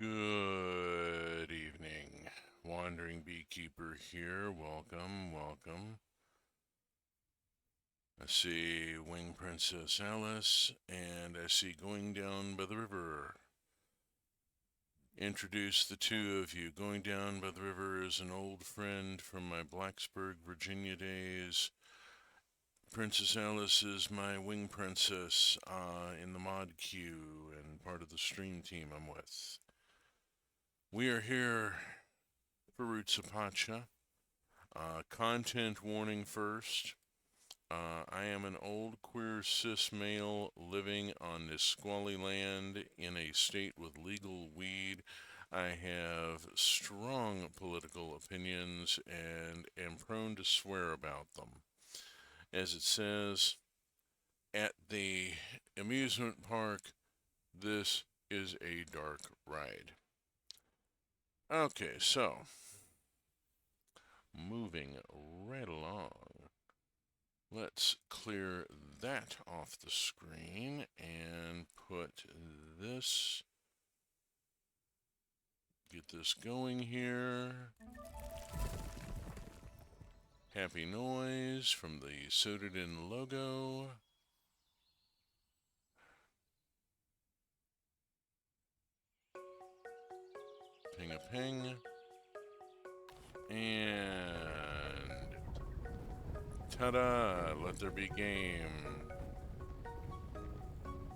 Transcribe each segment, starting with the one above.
Good evening. Wandering Beekeeper here. Welcome, welcome. I see Wing Princess Alice, and I see Going Down by the River. Introduce the two of you. Going Down by the River is an old friend from my Blacksburg, Virginia days. Princess Alice is my Wing Princess in the mod queue and part of the stream team I'm with. We are here for Roots of Pacha. Content warning first. I am an old queer cis male living on Nisqually land in a state with legal weed. I have strong political opinions and am prone to swear about them. As it says at the amusement park, this is a dark ride. Okay, so moving right along. Let's clear that off the screen and put this, get this going here. Happy noise from the Sodaden logo. Ping a ping. And ta-da! Let there be game.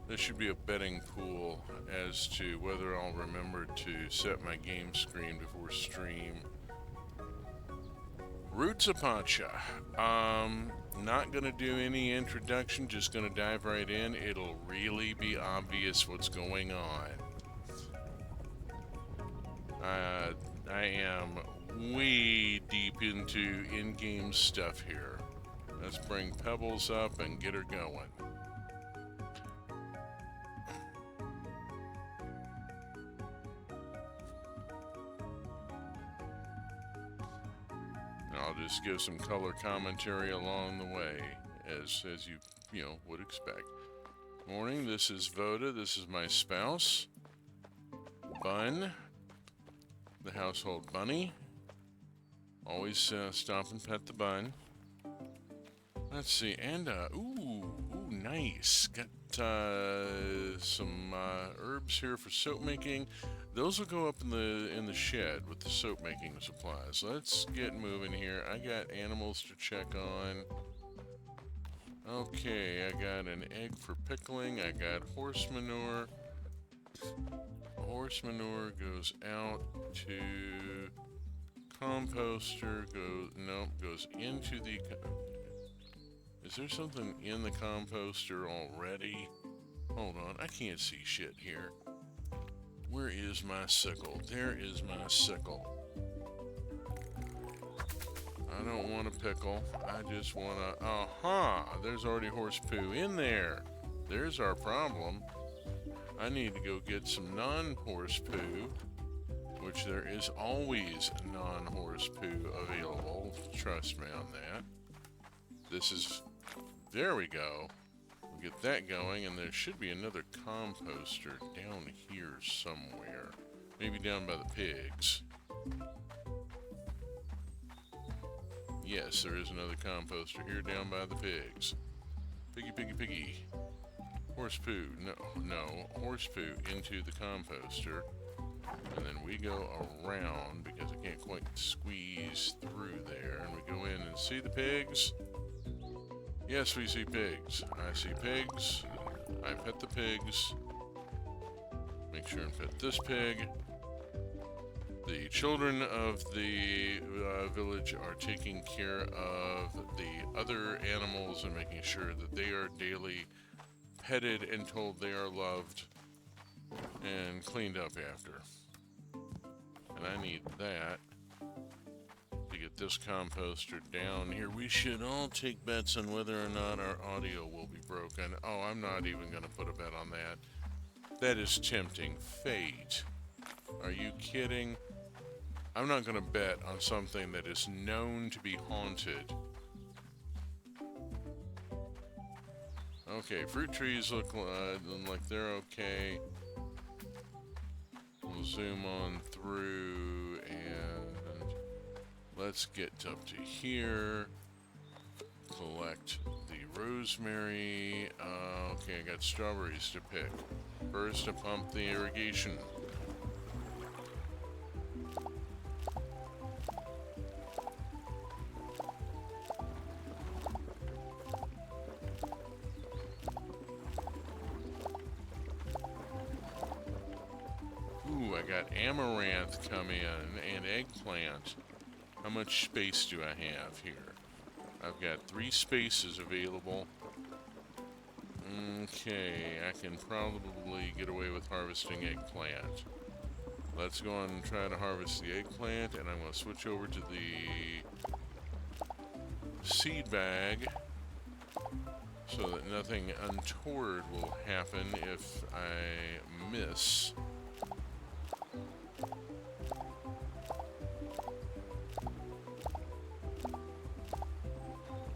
This should be a betting pool as to whether I'll remember to set my game screen before stream. Roots of Pacha. Not gonna do any introduction, just gonna dive right in. It'll really be obvious what's going on. I am way deep into in-game stuff here. Let's bring Pebbles up and get her going. And I'll just give some color commentary along the way, as you would expect. Morning, this is Voda. This is my spouse, Bun, the household bunny. Always stop and pet the bun. Let's see, and ooh, nice. Got some herbs here for soap making. Those will go up in the shed with the soap making supplies. Let's get moving here. I got animals to check on. Okay, I got an egg for pickling. I got horse manure. Horse manure goes out to composter. Goes into the. Is there something in the composter already? Hold on, I can't see shit here. Where is my sickle? There is my sickle. I don't want a pickle. I just want a... Aha! There's already horse poo in there. There's our problem. I need to go get some non-horse poo, which there is always non-horse poo available. Trust me on that. This is... There we go. We'll get that going, and there should be another composter down here somewhere. Maybe down by the pigs. Yes, there is another composter here down by the pigs. Piggy, piggy, piggy. Horse poo. No. Horse poo into the composter. And then we go around because I can't quite squeeze through there. And we go in and see the pigs. Yes, we see pigs. I see pigs. I pet the pigs. Make sure and pet this pig. The children of the village are taking care of the other animals and making sure that they are daily petted and told they are loved and cleaned up after. And I need that to get this composter down here. We should all take bets on whether or not our audio will be broken. Oh, I'm not even going to put a bet on that. That is tempting fate. Are you kidding? I'm not going to bet on something that is known to be haunted. Okay, fruit trees look like they're okay. We'll zoom on through and let's get up to here. Collect the rosemary. Okay, I got strawberries to pick. First, to pump the irrigation. Ooh, I got amaranth come in and eggplant. How much space do I have here? I've got 3 spaces available. Okay, I can probably get away with harvesting eggplant. Let's go on and try to harvest the eggplant, and I'm going to switch over to the seed bag so that nothing untoward will happen if I miss.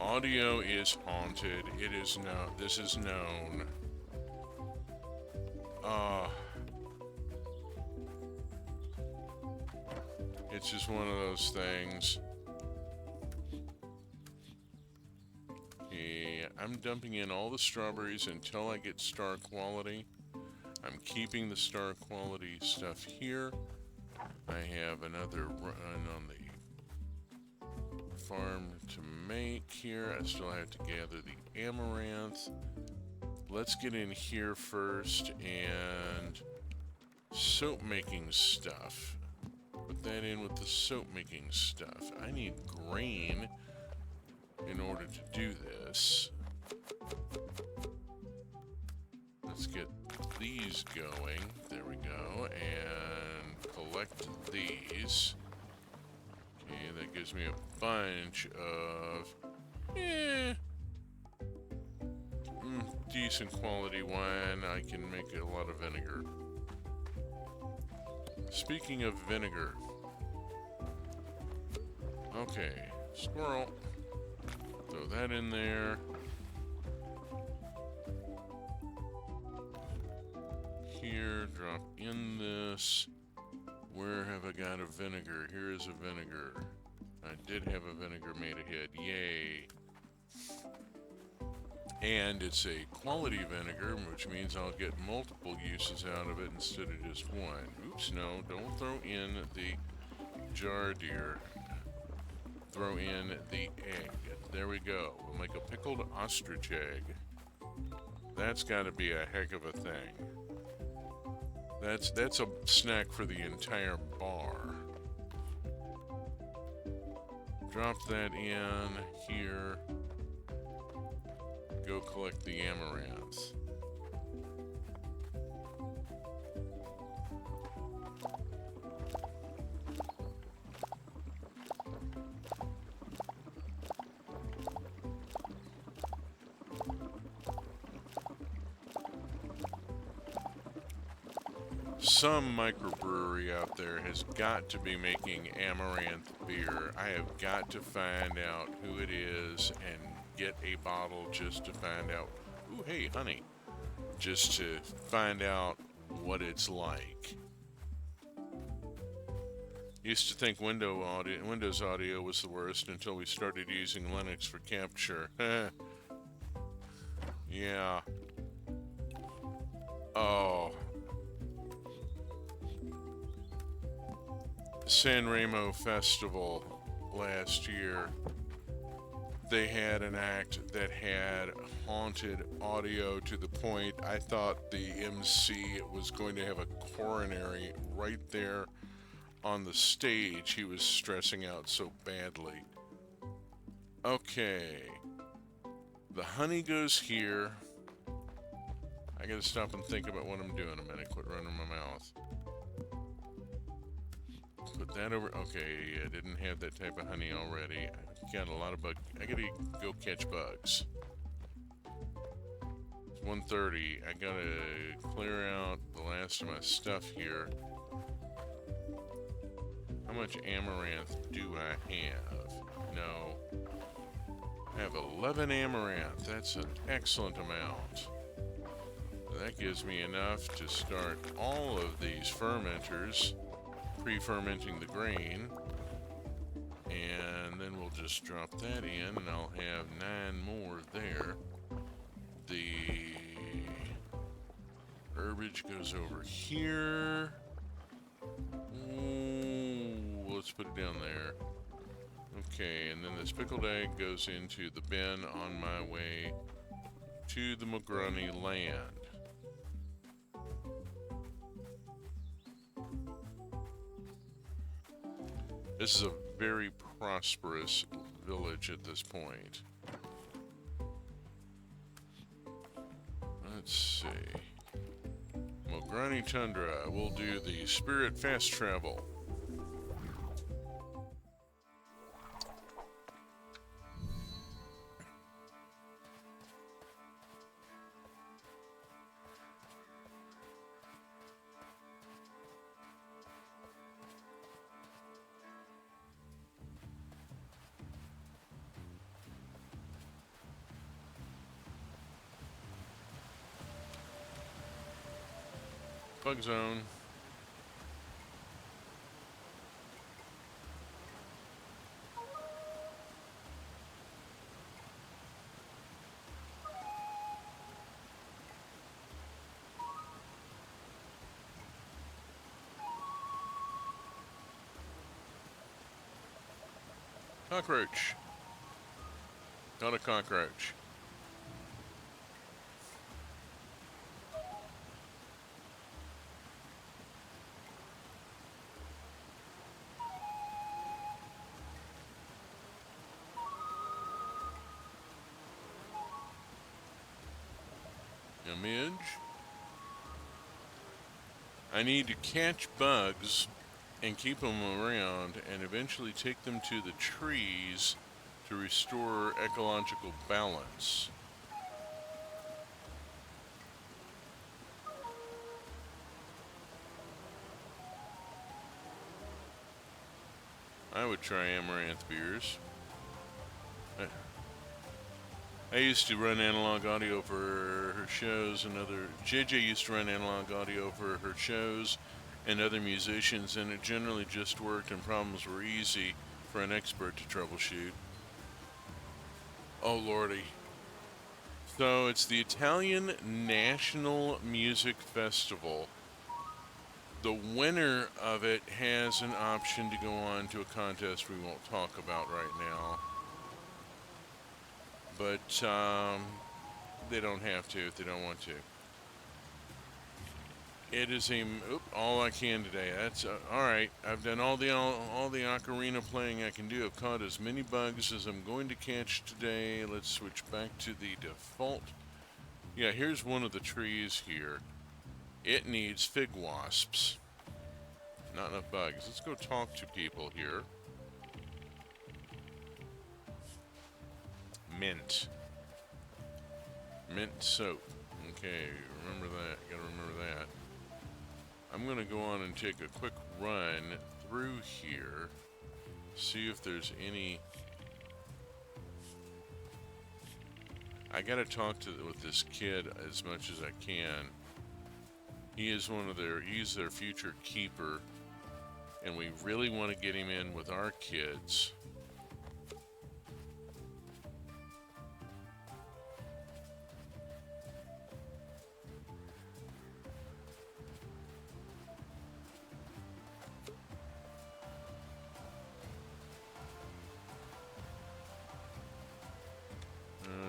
Audio is haunted. It is known. This is known. It's just one of those things. Okay, I'm dumping in all the strawberries until I get star quality. I'm keeping the star quality stuff here. I have another run on the farm to make here. I still have to gather the amaranth. Let's get in here first and soap making stuff. Put that in with the soap making stuff. I need grain in order to do this. Let's get these going. There we go. And collect these. Okay, that gives me a bunch of decent quality wine. I can make a lot of vinegar. Speaking of vinegar, okay, squirrel, throw that in there. Here, drop in this. Where have I got a vinegar? Here is a vinegar. I did have a vinegar made ahead. Yay. And it's a quality vinegar, which means I'll get multiple uses out of it instead of just one. Oops, no, don't throw in the jar, dear. Throw in the egg. There we go. We'll make a pickled ostrich egg. That's got to be a heck of a thing. That's a snack for the entire bar. Drop that in here. Go collect the amaranth. Some microbrewery out there has got to be making amaranth beer. I have got to find out who it is and get a bottle just to find out. Ooh, hey, honey. Just to find out what it's like. Used to think Windows audio was the worst until we started using Linux for capture. Yeah. Oh. San Remo Festival last year, they had an act that had haunted audio to the point I thought the MC was going to have a coronary right there on the stage. He was stressing out so badly. Okay, the honey goes here. I gotta stop and think about what I'm doing a minute. Quit running my mouth. Put that over. Okay, I didn't have that type of honey already. I got a lot of bugs. I gotta go catch bugs. It's 1:30. I gotta clear out the last of my stuff here. How much amaranth do I have? No. I have 11 amaranth. That's an excellent amount. That gives me enough to start all of these fermenters, pre-fermenting the grain. And then we'll just drop that in, and I'll have 9 more there. The herbage goes over here. Ooh, let's put it down there. Okay, and then this pickled egg goes into the bin on my way to the Mugrani land. This is a very prosperous village at this point. Let's see. Mugrani Tundra. We'll do the Spirit Fast Travel. Bug zone. Cockroach. Got a cockroach. A midge. I need to catch bugs and keep them around and eventually take them to the trees to restore ecological balance. I would try amaranth beers. I used to run analog audio for her shows and other... JJ used to run analog audio for her shows and other musicians, and it generally just worked and problems were easy for an expert to troubleshoot. Oh lordy. So it's the Italian National Music Festival. The winner of it has an option to go on to a contest we won't talk about right now. But they don't have to if they don't want to. It is all I can today. That's all right. I've done all the ocarina playing I can do. I've caught as many bugs as I'm going to catch today. Let's switch back to the default. Yeah, here's one of the trees here. It needs fig wasps. Not enough bugs. Let's go talk to people here. Mint. Mint soap. Okay, remember that. Gotta remember that. I'm gonna go on and take a quick run through here. See if there's any... I gotta talk with this kid as much as I can. He is he's their future keeper. And we really want to get him in with our kids.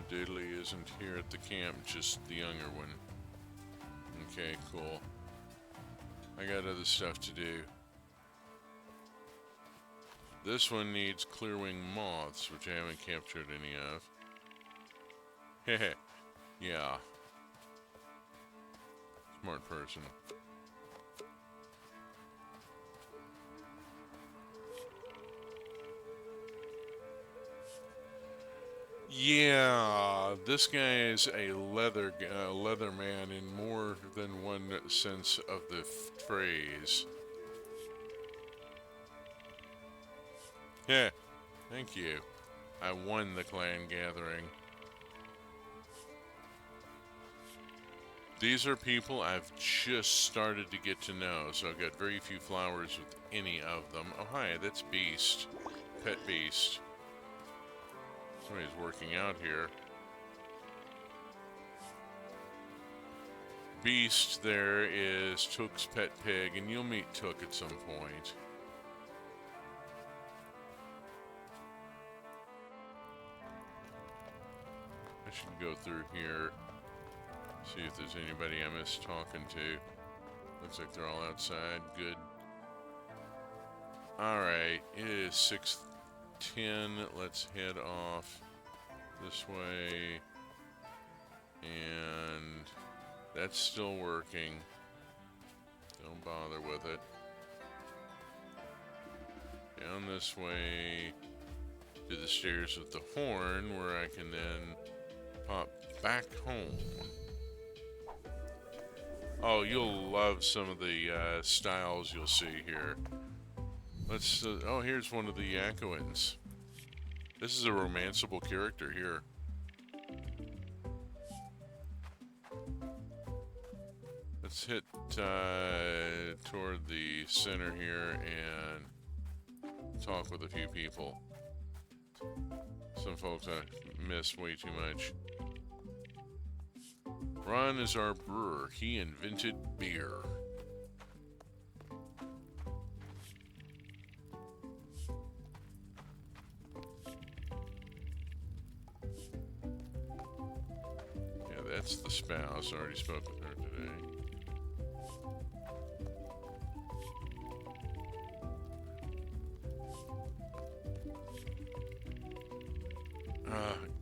Diddley isn't here at the camp, just the younger one. Okay, cool. I got other stuff to do. This one needs clearwing moths, which I haven't captured any of. Heh. Yeah. Smart person. Yeah, this guy is a leather man in more than one sense of the phrase. Yeah, thank you. I won the clan gathering. These are people I've just started to get to know, so I've got very few flowers with any of them. Oh, hi, that's Beast. Pet Beast. Somebody's working out here. Beast there is Took's pet pig, and you'll meet Took at some point. I should go through here, see if there's anybody I missed talking to. Looks like they're all outside. Good. Alright, it is 6:10. Let's head off this way. And that's still working. Don't bother with it. Down this way to the stairs with the horn, where I can then pop back home. Oh, you'll love some of the styles you'll see here. Let's. Oh, here's one of the Yakoans. This is a romanceable character here. Let's hit toward the center here and talk with a few people. Some folks I missed way too much. Ron is our brewer. He invented beer. Yeah, that's the spouse. I already spoke with her today.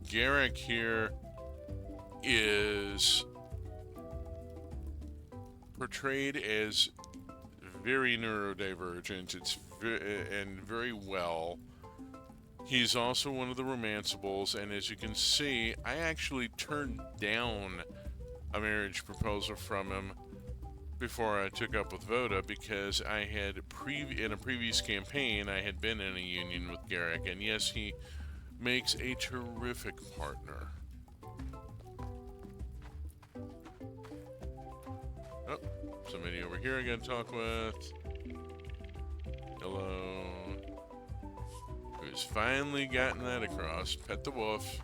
Garrick here is portrayed as very neurodivergent. And very well. He's also one of the romanceables, and as you can see, I actually turned down a marriage proposal from him before I took up with Voda, because I had in a previous campaign I had been in a union with Garrick, and yes, he makes a terrific partner. Oh, somebody over here I gotta talk with. Hello. Who's finally gotten that across. Pet the wolf.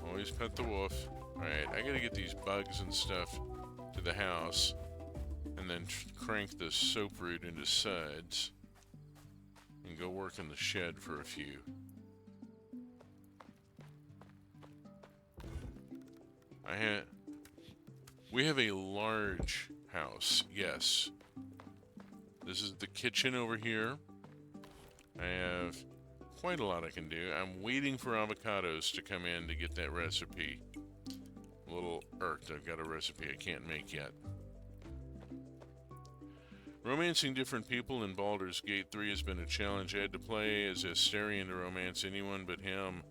Always pet the wolf. Alright, I gotta get these bugs and stuff to the house, and then crank this soap root into suds, and go work in the shed for a few. We have a large house, yes. This is the kitchen over here. I have quite a lot I can do. I'm waiting for avocados to come in to get that recipe. A little irked, I've got a recipe I can't make yet. Romancing different people in Baldur's Gate 3 has been a challenge. I had to play as Asterion to romance anyone but him.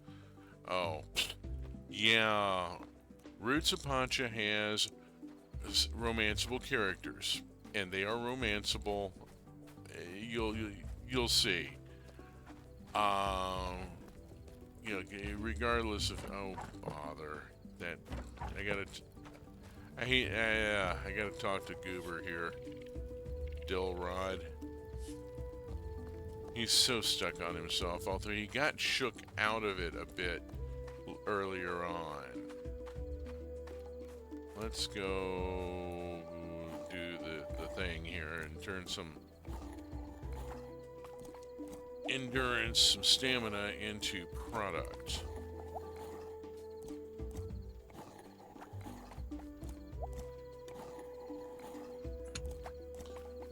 Oh, yeah. Roots of Pacha has romanceable characters, and they are romanceable. You'll see. You know, regardless of bother that I gotta talk to Goober here. Dilrod. He's so stuck on himself, although he got shook out of it a bit earlier on. Let's go do the thing here and turn some endurance, some stamina into product.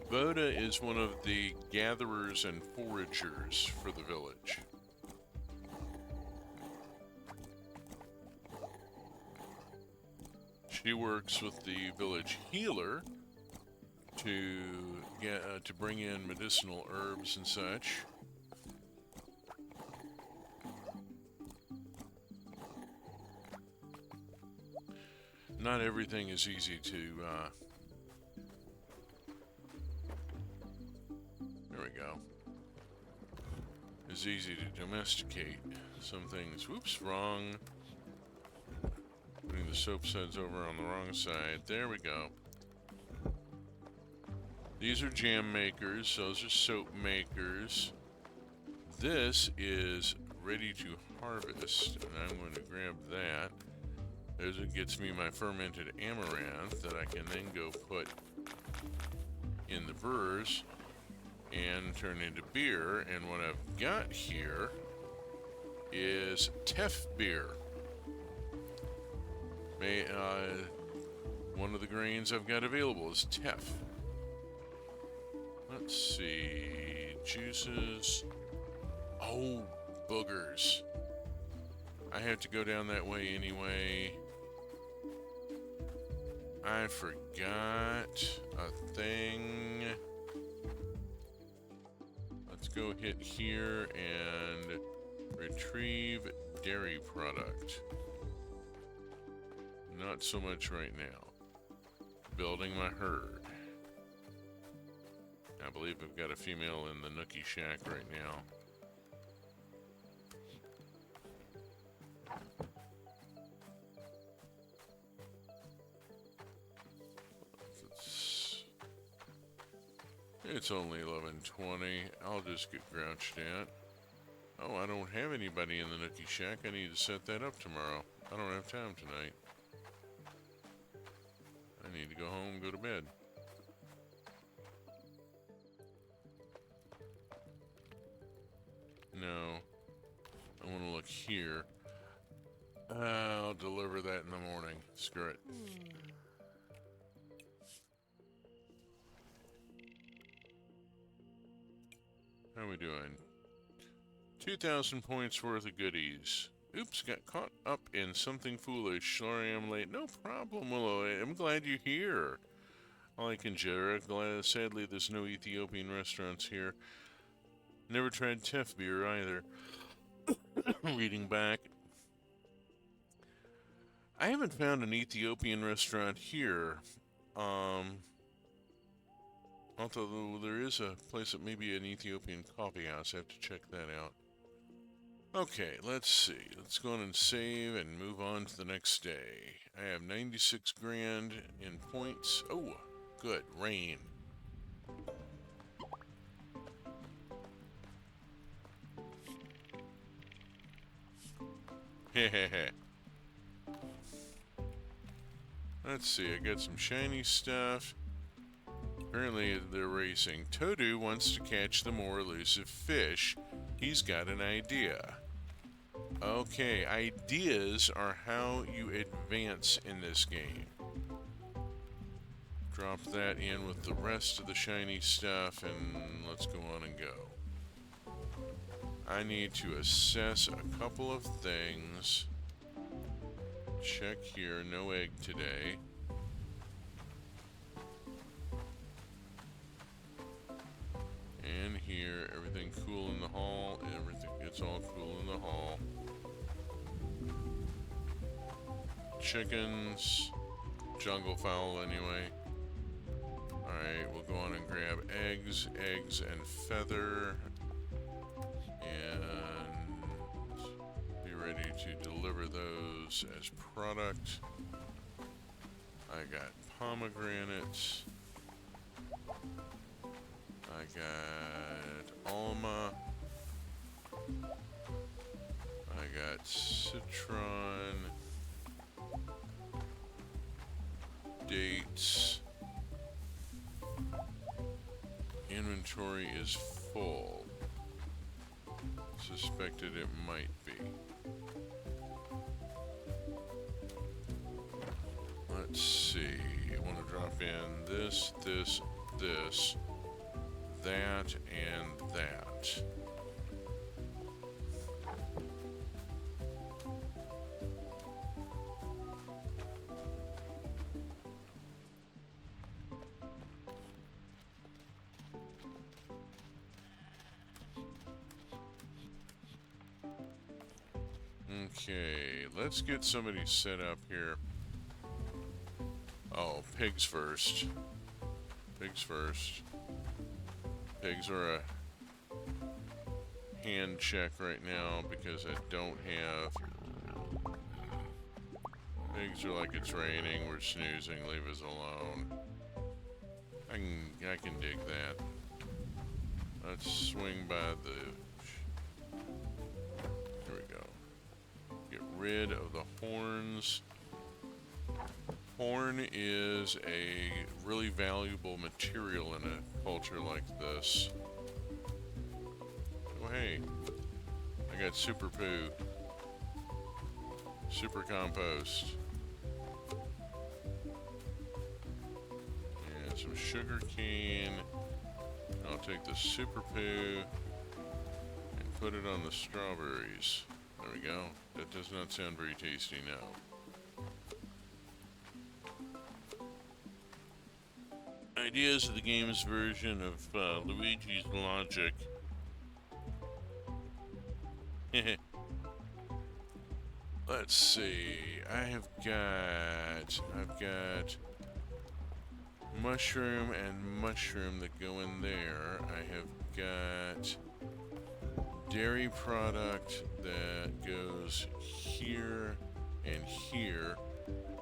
Voda is one of the gatherers and foragers for the village. She works with the village healer to bring in medicinal herbs and such. Not everything is easy to there we go. It's easy to domesticate some things. Whoops, wrong Putting the soap suds over on the wrong side. There we go. These are jam makers. Those are soap makers. This is ready to harvest, and I'm going to grab that. There's it gets me my fermented amaranth that I can then go put in the brewers and turn into beer. And what I've got here is teff beer. One of the grains I've got available is teff. Let's see, juices. Oh, boogers. I have to go down that way anyway. I forgot a thing. Let's go hit here and retrieve dairy product. Not so much right now. Building my herd. I believe I've got a female in the nookie shack right now. It's only 11:20. I'll just get grouched at. Oh, I don't have anybody in the nookie shack. I need to set that up tomorrow. I don't have time tonight. I need to go home and go to bed. No. I want to look here. I'll deliver that in the morning. Screw it. How are we doing? 2,000 points worth of goodies. Oops, got caught up in something foolish. Sorry I'm late. No problem, Willow. I'm glad you're here. All I can judge. Sadly, there's no Ethiopian restaurants here. Never tried teff beer either. Reading back. I haven't found an Ethiopian restaurant here. Although there is a place that may be an Ethiopian coffee house. I have to check that out. Okay, let's see. Let's go on and save and move on to the next day. I have 96 grand in points. Oh, good. Rain. Hehehe. Let's see. I got some shiny stuff. Apparently they're racing. Toadu wants to catch the more elusive fish. He's got an idea. Okay, ideas are how you advance in this game. Drop that in with the rest of the shiny stuff and let's go on and go. I need to assess a couple of things. Check here, no egg today. And here, everything cool in the hall. Everything, it's all cool in the hall. Chickens, jungle fowl anyway. Alright, we'll go on and grab eggs and feather. And be ready to deliver those as product. I got pomegranates. I got Alma. I got citron. Dates. Inventory is full. Suspected it might be. Let's see. I want to drop in this, that, and that. Okay, let's get somebody set up here. Oh, pigs first. Pigs first. Pigs are a hand check right now because I don't have Pigs are like it's raining. We're snoozing. Leave us alone. I can dig that. Let's swing by the. Here we go. Get rid of the horns. Horn is a really valuable material in a culture like this. Oh hey, I got super poo. Super compost. And some sugar cane. I'll take the super poo and put it on the strawberries. There we go. That does not sound very tasty now. Ideas of the game's version of Luigi's Logic. Let's see. I've got mushroom and mushroom that go in there. I have got dairy product that goes here and here,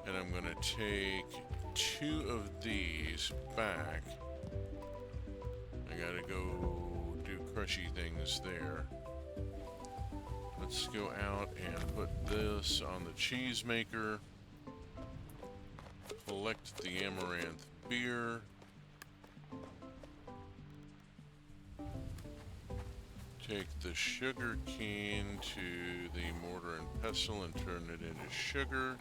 and I'm gonna take 2 of these back. I gotta go do crushy things there. Let's go out and put this on the cheese maker. Collect the amaranth beer. Take the sugar cane to the mortar and pestle and turn it into sugar.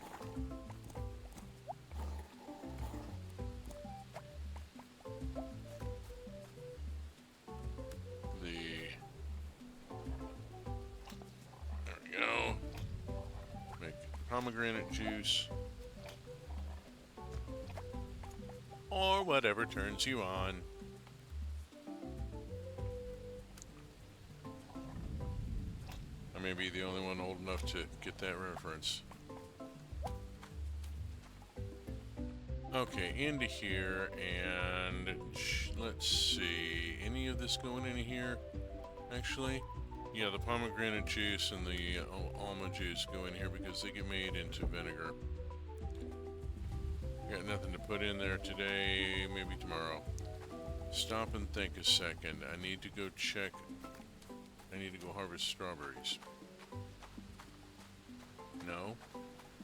Pomegranate juice, or whatever turns you on. I may be the only one old enough to get that reference. Okay, into here, and let's see, any of this going in here, actually? Yeah, the pomegranate juice and the almond juice go in here because they get made into vinegar. Got nothing to put in there today, maybe tomorrow. Stop and think a second. I need to go check. I need to go harvest strawberries. No?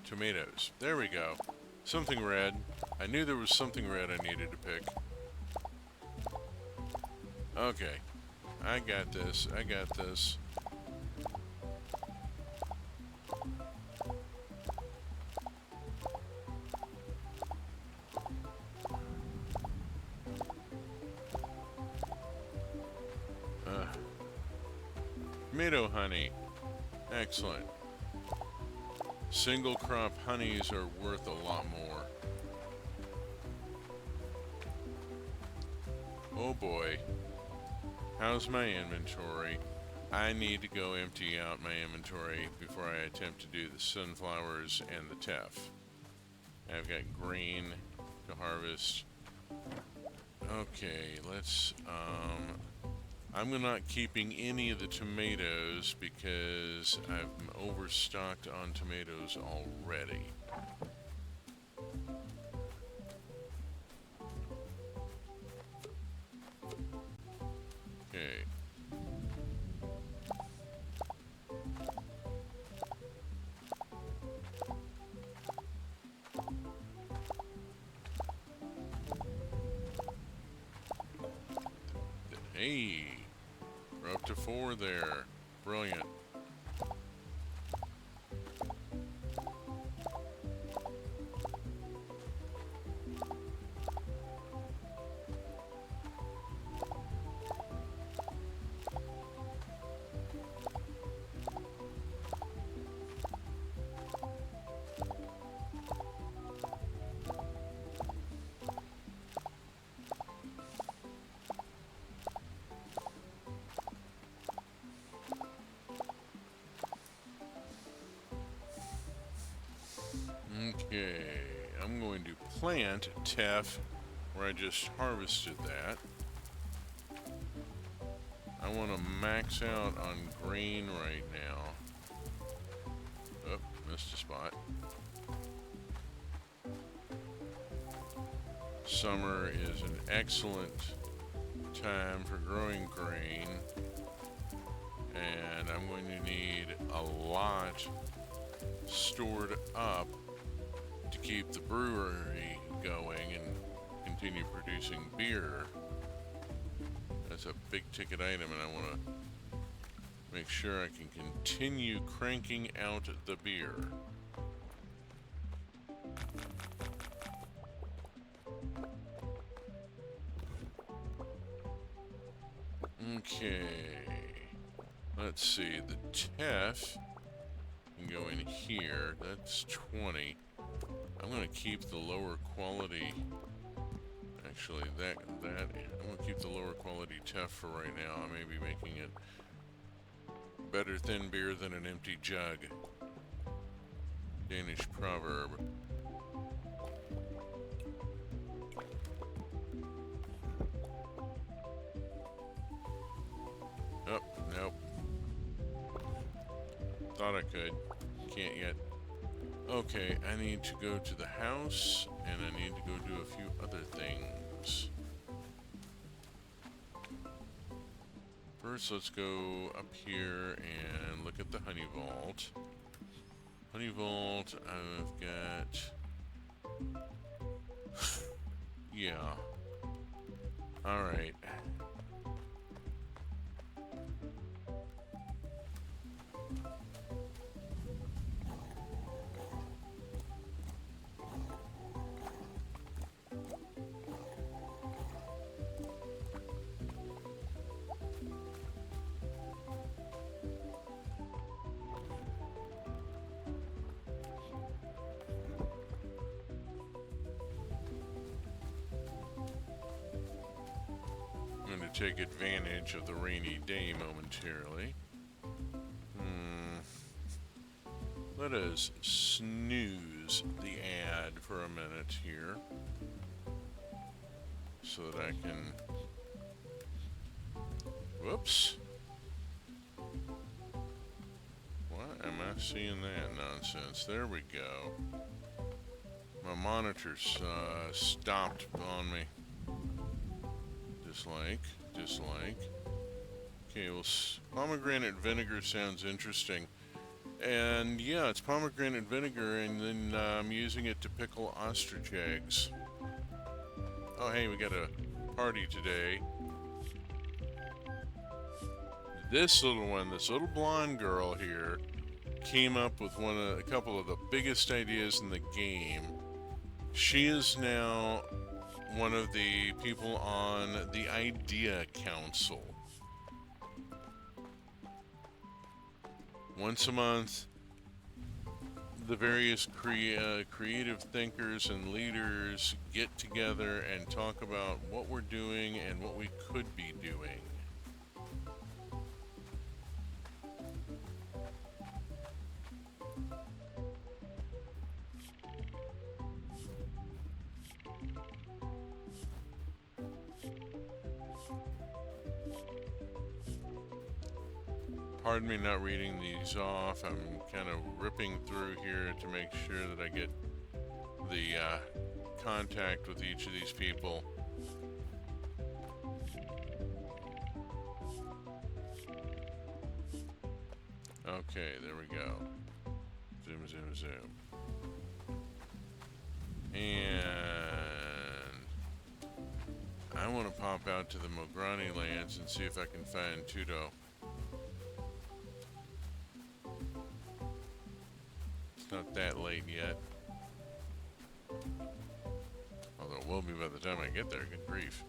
Tomatoes. There we go. Something red. I knew there was something red I needed to pick. Okay. I got this. I got this. Tomato honey. Excellent. Single crop honeys are worth a lot more. Oh boy. How's my inventory? I need to go empty out my inventory before I attempt to do the sunflowers and the teff. I've got green to harvest. Okay, let's, I'm not keeping any of the tomatoes because I'm overstocked on tomatoes already. Okay. Hey, we're up to 4 there. Brilliant. Okay, I'm going to plant teff where I just harvested that. I want to max out on grain right now. Oh, missed a spot. Summer is an excellent time for growing grain, and I'm going to need a lot stored up to keep the brewery going and continue producing beer. That's a big ticket item, and I want to make sure I can continue cranking out the beer. Okay, let's see, the TEF can go in here, that's 20. I'm going to keep the lower quality, actually I'm going to keep the lower quality TEF for right now. I may be making it better thin beer than an empty jug. Danish proverb. Oh, nope. Thought I could. Can't yet. Okay, I need to go to the house, and I need to go do a few other things. First, let's go up here and look at the honey vault. Honey vault, I've got... yeah. Alright. I'm going to take advantage of the rainy day momentarily. Let us snooze the ad for a minute here so that I can... Whoops. Why am I seeing that nonsense? There we go. My monitor's stopped on me. Dislike. Okay, well, pomegranate vinegar sounds interesting. And yeah, it's pomegranate vinegar, and then I'm using it to pickle ostrich eggs. Oh, hey, we got a party today. This little blonde girl here, came up with a couple of the biggest ideas in the game. She is now one of the people on the Idea Council. Once a month, the various creative thinkers and leaders get together and talk about what we're doing and what we could be doing. Pardon me not reading these off. I'm kind of ripping through here to make sure that I get the contact with each of these people. Okay, there we go. Zoom, zoom, zoom. And I want to pop out to the Mograni lands and see if I can find Tudo. It's not that late yet. Although it will be by the time I get there, good grief.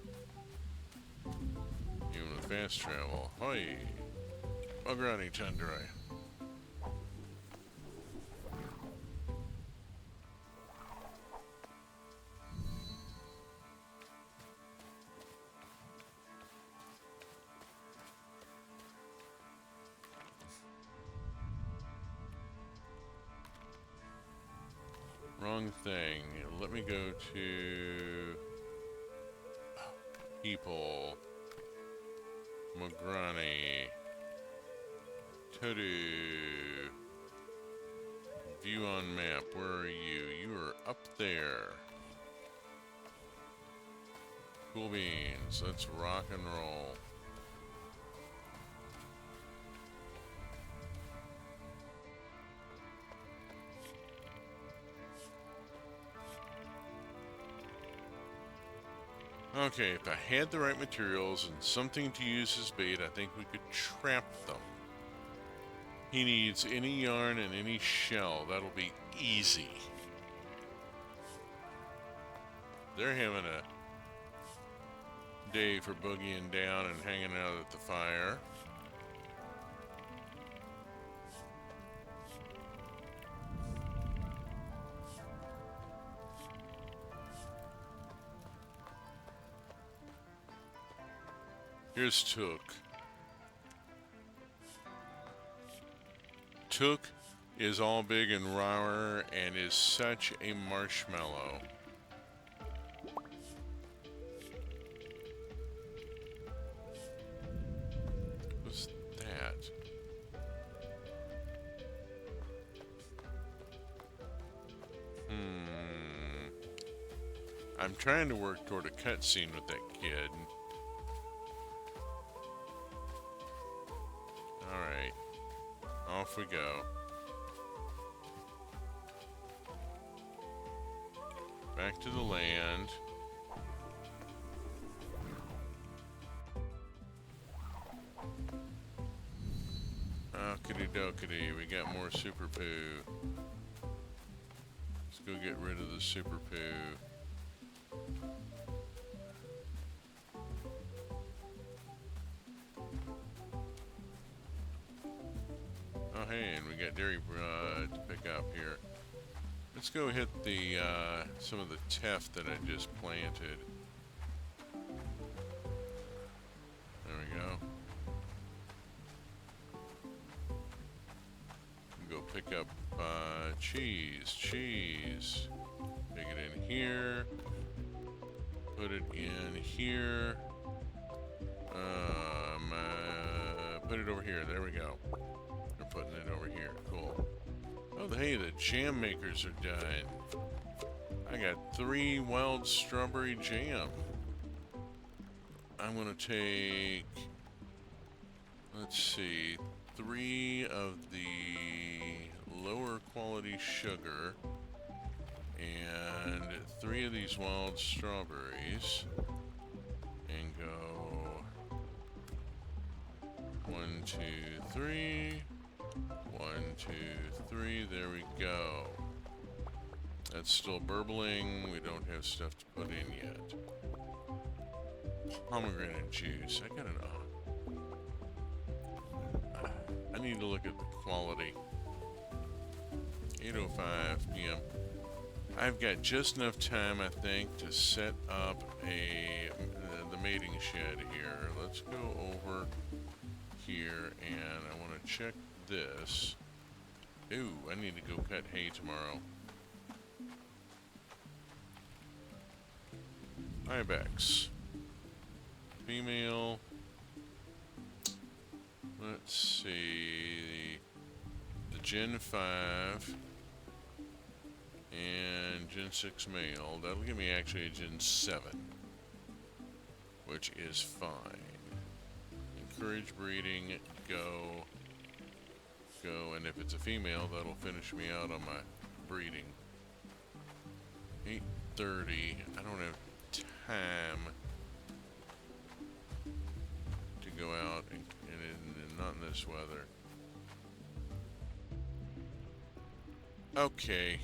Even with fast travel. Hoi! Mograni Tundra. Wrong thing. Let me go to people. Mograni. Todu. View on map. Where are you? You are up there. Cool beans. Let's rock and roll. Okay, if I had the right materials and something to use as bait, I think we could trap them. He needs any yarn and any shell. That'll be easy. They're having a day for boogieing down and hanging out at the fire. Here's Took. Took is all big and rawer and is such a marshmallow. What's that? I'm trying to work toward a cutscene with that kid. Alright. Off we go. Back to the land. Okie dokie, we got more super poo. Let's go get rid of the super poo. Oh hey, and we got dairy to pick up here. Let's go hit the some of the teff that I just planted. There we go. Go pick up cheese. Take it in here. Put it in here. Put it over here. There we go. We're putting it over here. Cool. Oh, hey, the jam makers are done. I got 3 wild strawberry jam. I'm gonna take, let's see, 3 of the lower quality sugar and 3 of these wild strawberries and go 1, 2, 3. 1, 2, 3. There we go. That's still burbling. We don't have stuff to put in yet. Pomegranate juice. I got an. I need to look at the quality. 8:05 p.m. I've got just enough time, I think, to set up the mating shed here. Let's go over here, and I want to check this. Ooh, I need to go cut hay tomorrow. Ibex. Female. Let's see. The Gen 5 and Gen 6 male. That'll give me actually a Gen 7, which is fine. Encourage breeding. Go. And if it's a female, that'll finish me out on my breeding. 8:30. I don't have time to go out and not in this weather. Okay,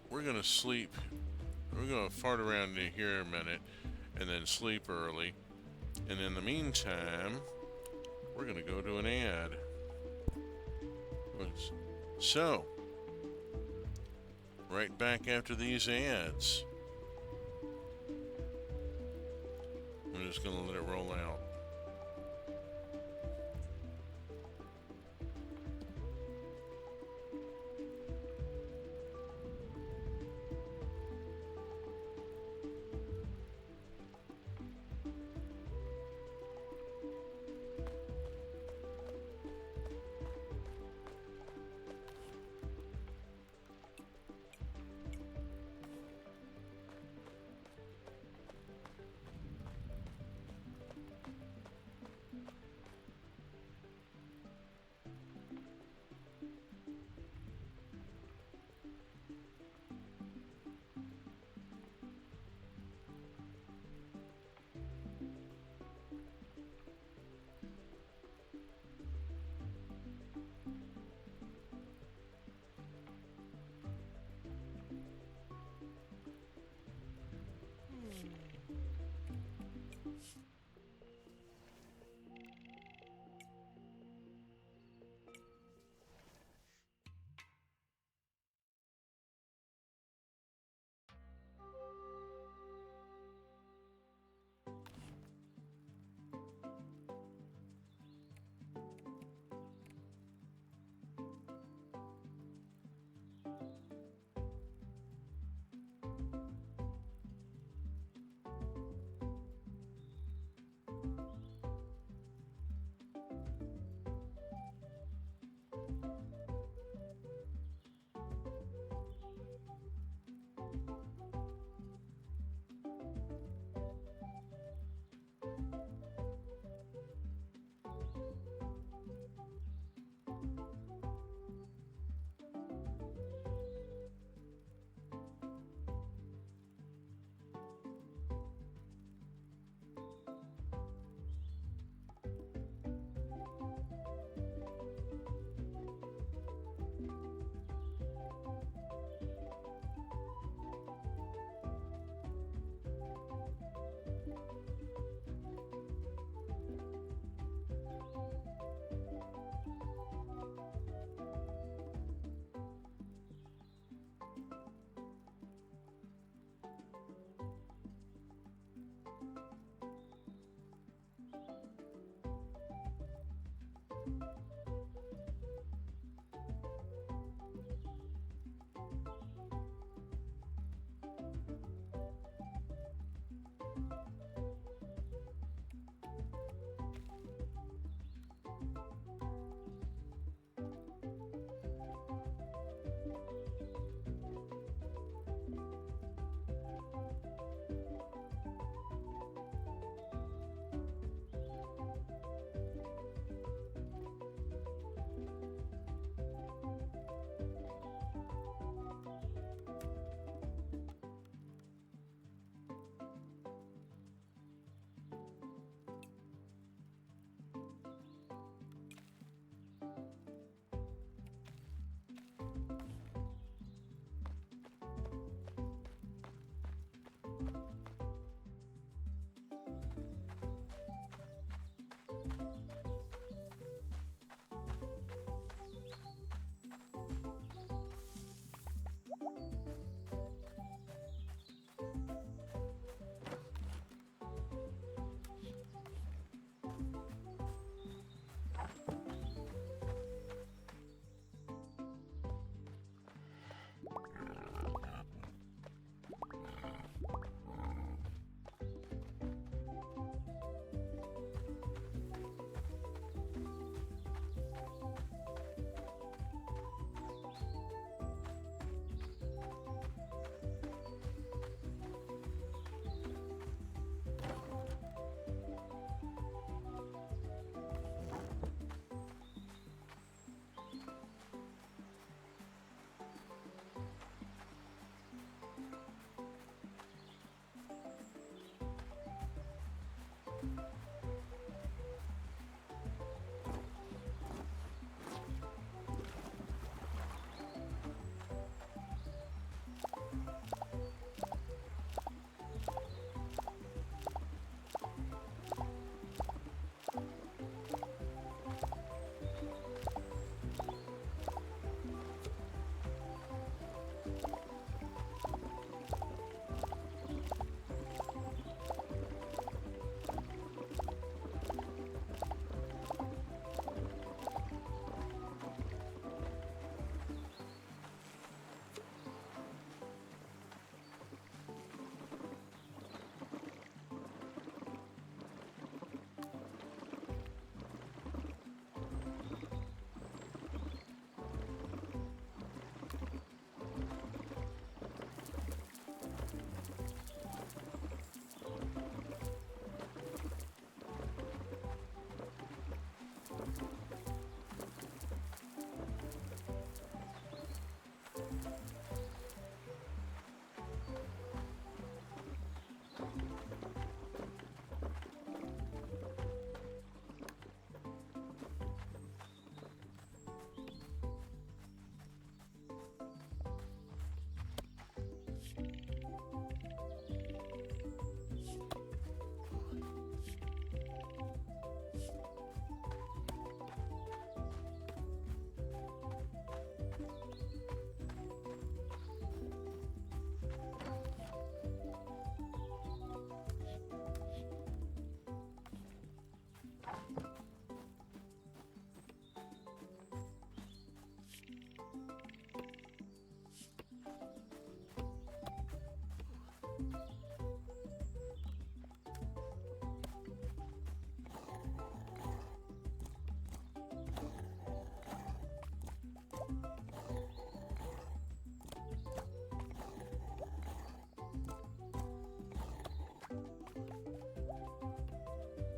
we're gonna sleep. We're gonna fart around in here a minute and then sleep early. And in the meantime, we're gonna go to an ad. So, right back after these ads. I'm just going to let it roll out.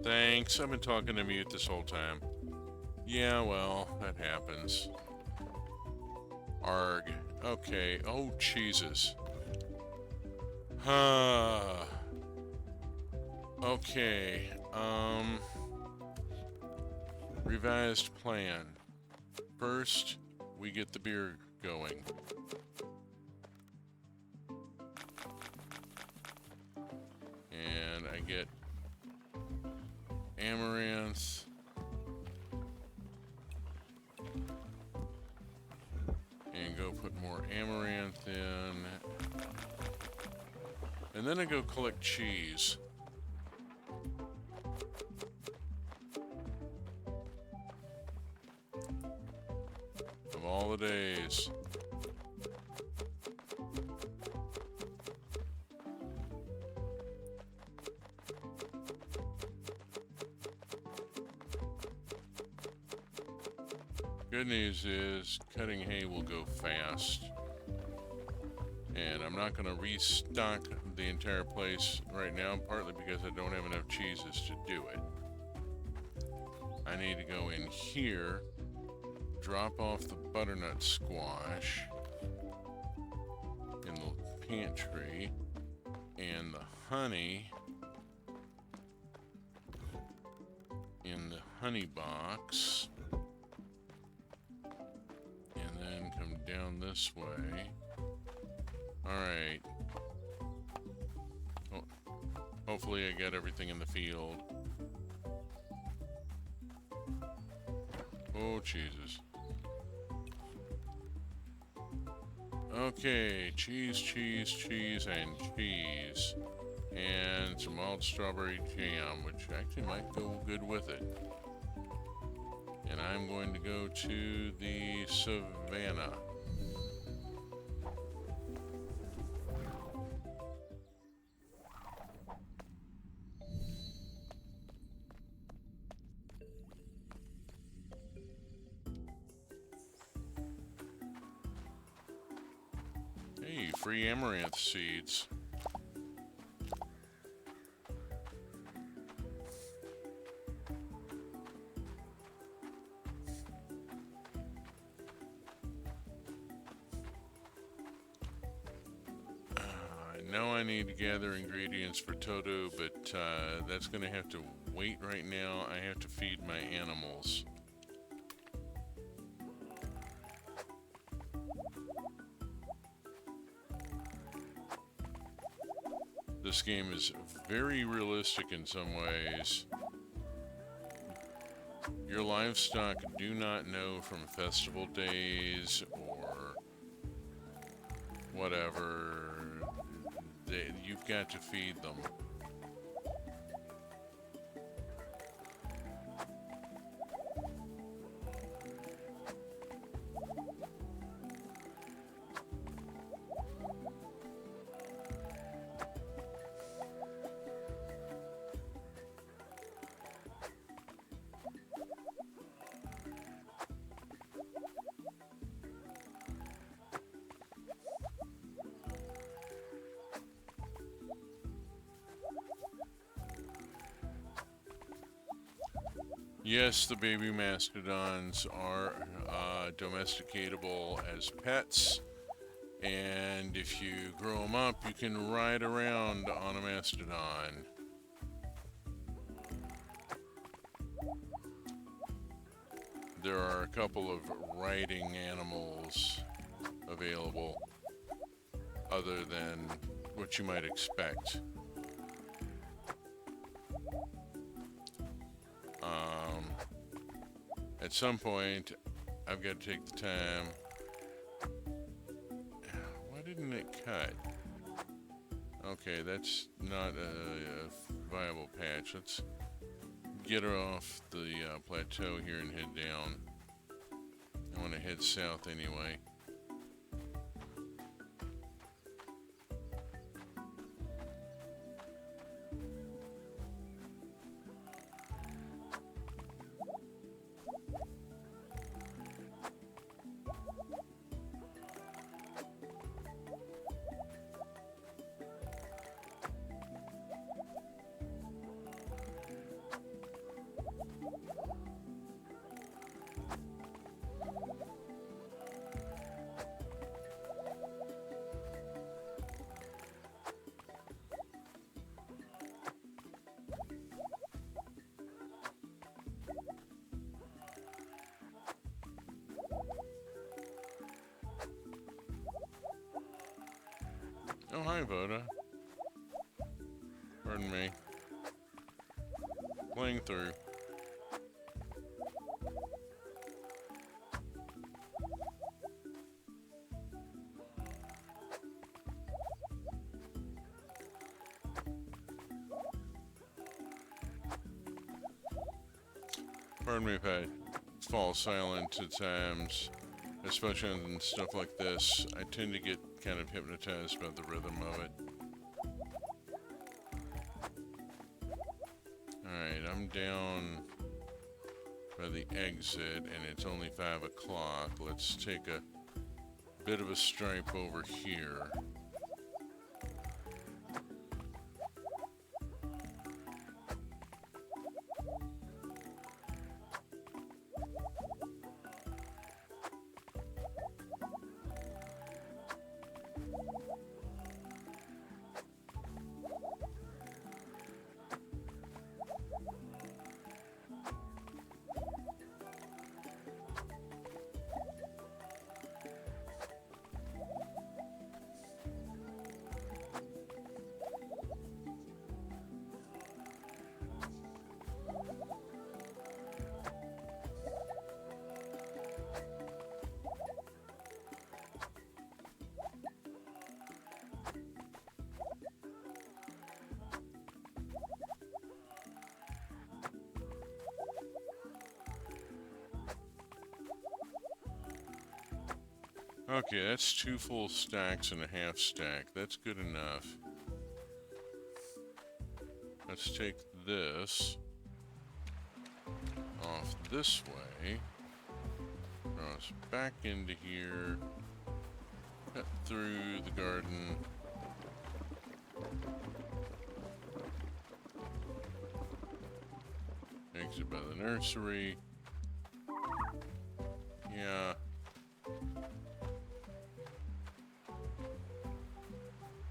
Thanks, I've been talking to mute this whole time. Yeah, well, that happens. Arg. Okay, oh Jesus. Okay, revised plan. First, we get the beer going. And I get amaranth. And go put more amaranth in. And then I go collect cheese. Of all the days. Good news is cutting hay will go fast. And I'm not going to restock the entire place right now, partly because I don't have enough cheeses to do it. I need to go in here, drop off the butternut squash in the pantry, and the honey in the honey box, and then come down this way. Alright. Oh, hopefully I got everything in the field. Oh, Jesus. Okay, cheese, cheese, cheese, and cheese. And some wild strawberry jam, which actually might go good with it. And I'm going to go to the savannah. Hey, free amaranth seeds. I know I need to gather ingredients for Toto, but that's going to have to wait right now. I have to feed my animals. This game is very realistic in some ways. Your livestock do not know from festival days or whatever. You've got to feed them. Yes, the baby mastodons are domesticatable as pets, and if you grow them up, you can ride around on a mastodon. There are a couple of riding animals available, other than what you might expect. At some point, I've got to take the time. Why didn't it cut? Okay, that's not a viable patch. Let's get her off the plateau here and head down. I want to head south anyway. hi, Voda. Pardon me. Playing through. Pardon me if I fall silent at times, especially on stuff like this. I tend to get kind of hypnotized by the rhythm of it. Alright, I'm down by the exit, and it's only 5 o'clock. Let's take a bit of a stripe over here. Okay, that's 2 full stacks and a half stack. That's good enough. Let's take this off this way. Cross back into here. Cut through the garden. Exit by the nursery. Yeah.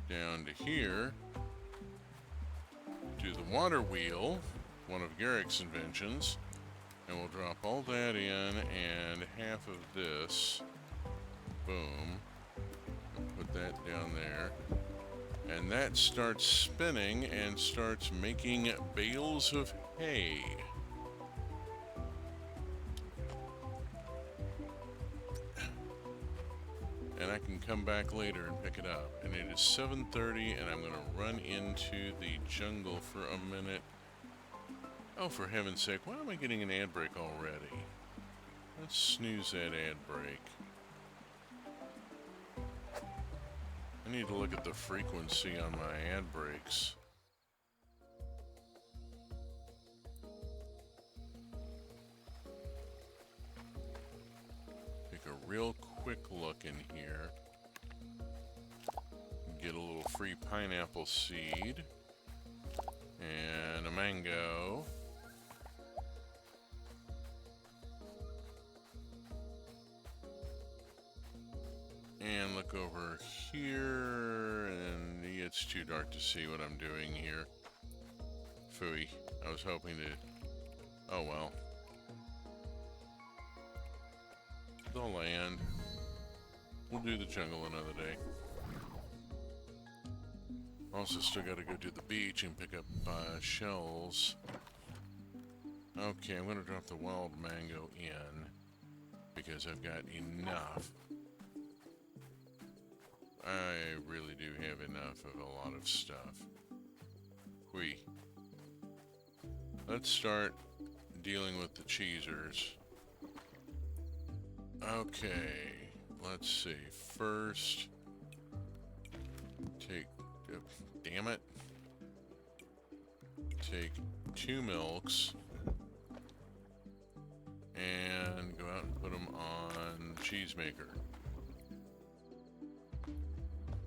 Down to here, to the water wheel, one of Garrick's inventions, and we'll drop all that in and half of this, boom, put that down there, and that starts spinning and starts making bales of hay. And I can come back later and pick it up. And it is 7:30, and I'm going to run into the jungle for a minute. Oh, for heaven's sake, why am I getting an ad break already? Let's snooze that ad break. I need to look at the frequency on my ad breaks. Take a real quick look in here. Get a little free pineapple seed and a mango. And look over here, and it's too dark to see what I'm doing here. Phooey. I was hoping to... Oh well. The land. We'll do the jungle another day. Also still gotta go to the beach and pick up shells. Okay, I'm gonna drop the wild mango in because I've got enough. I really do have enough of a lot of stuff. Let's start dealing with the cheesers. Okay, let's see. First, take, damn it. Take 2 milks and go out and put them on the cheese maker.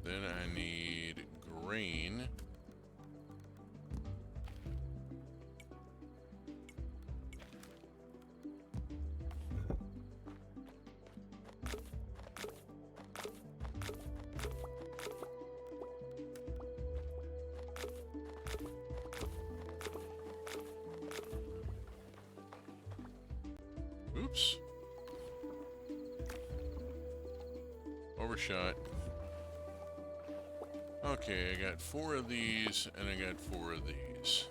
Then I need grain. Oops. Overshot. Okay, I got 4 of these, and I got 4 of these.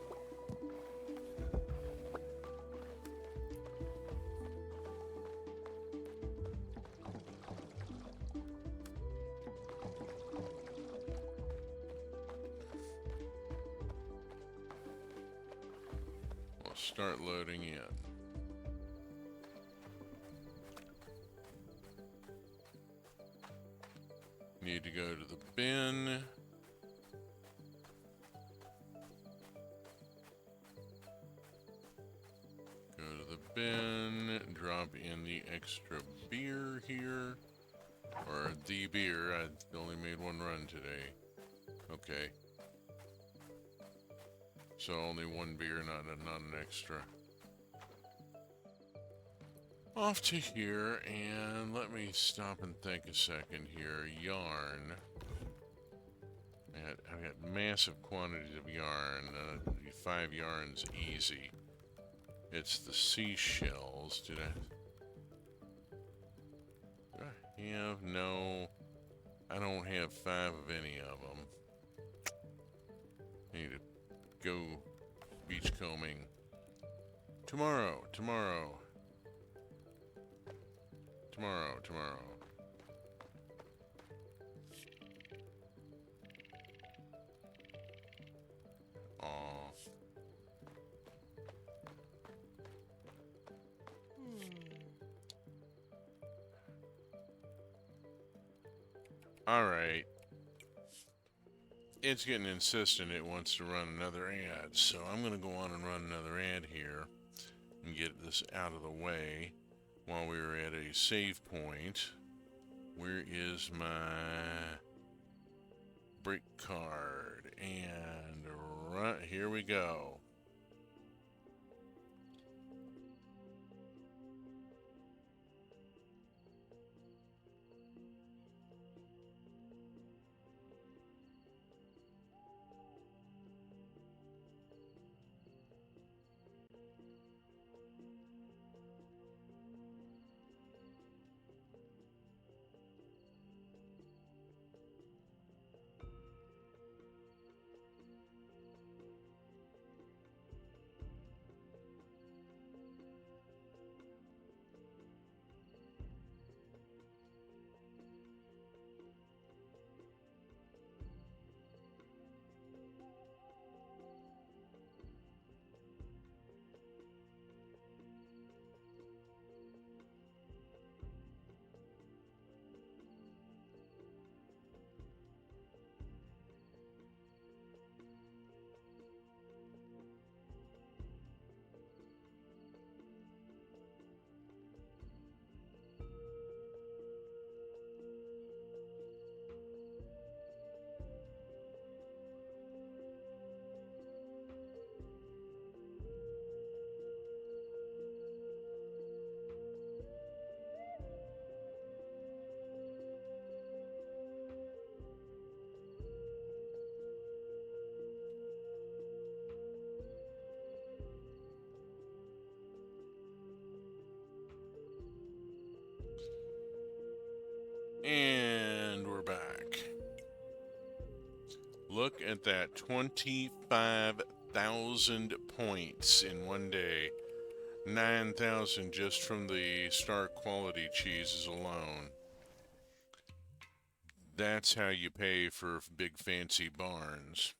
We'll start loading in. Need to go to the bin. Go to the bin, drop in the extra beer here. Or the beer, I only made 1 run today. Okay. So only 1 beer, not an extra. Off to here, and let me stop and think a second here. Yarn. I've got massive quantities of yarn. 5 yarns easy. It's the seashells. Do I have? No. I don't have 5 of any of them. I need to go beachcombing. Tomorrow. Aw. Alright. It's getting insistent it wants to run another ad, so I'm going to go on and run another ad here and get this out of the way while we're at a save point. Where is my break card? And right here we go. And we're back. Look at that, 25,000 points in one day. 9,000 just from the star quality cheeses alone. That's how you pay for big fancy barns.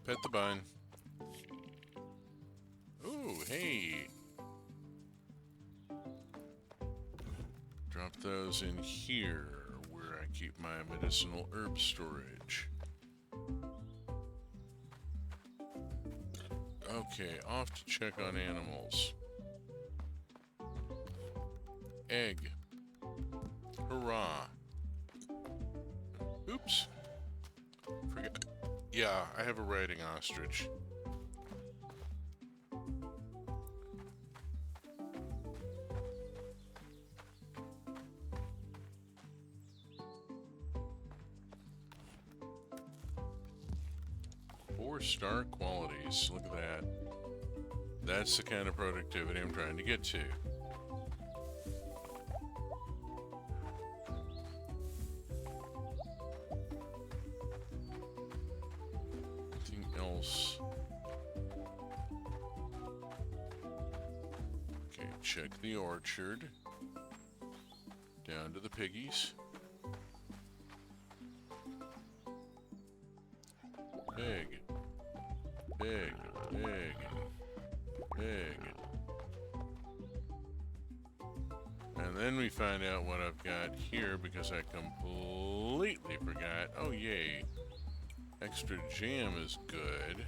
Pet the bun. Ooh, hey. Drop those in here where I keep my medicinal herb storage. Okay, off to check on animals. Egg. Hurrah. Oops. Forgot. Yeah, I have a riding ostrich. Four-star qualities. Look at that. That's the kind of productivity I'm trying to get to. else? Okay, check the orchard. Down to the piggies. Pig. Pig. Pig. Pig. And then we find out what I've got here because I completely forgot. Oh, yay. Extra jam is good.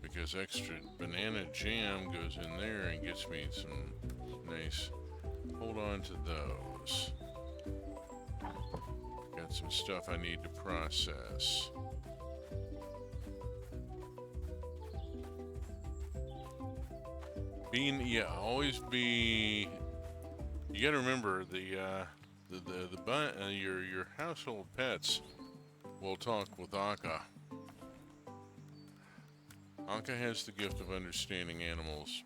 Because extra banana jam goes in there and gets me some nice... Hold on to those. Got some stuff I need to process. Always be. You gotta remember your household pets will talk with Akka. Akka has the gift of understanding animals.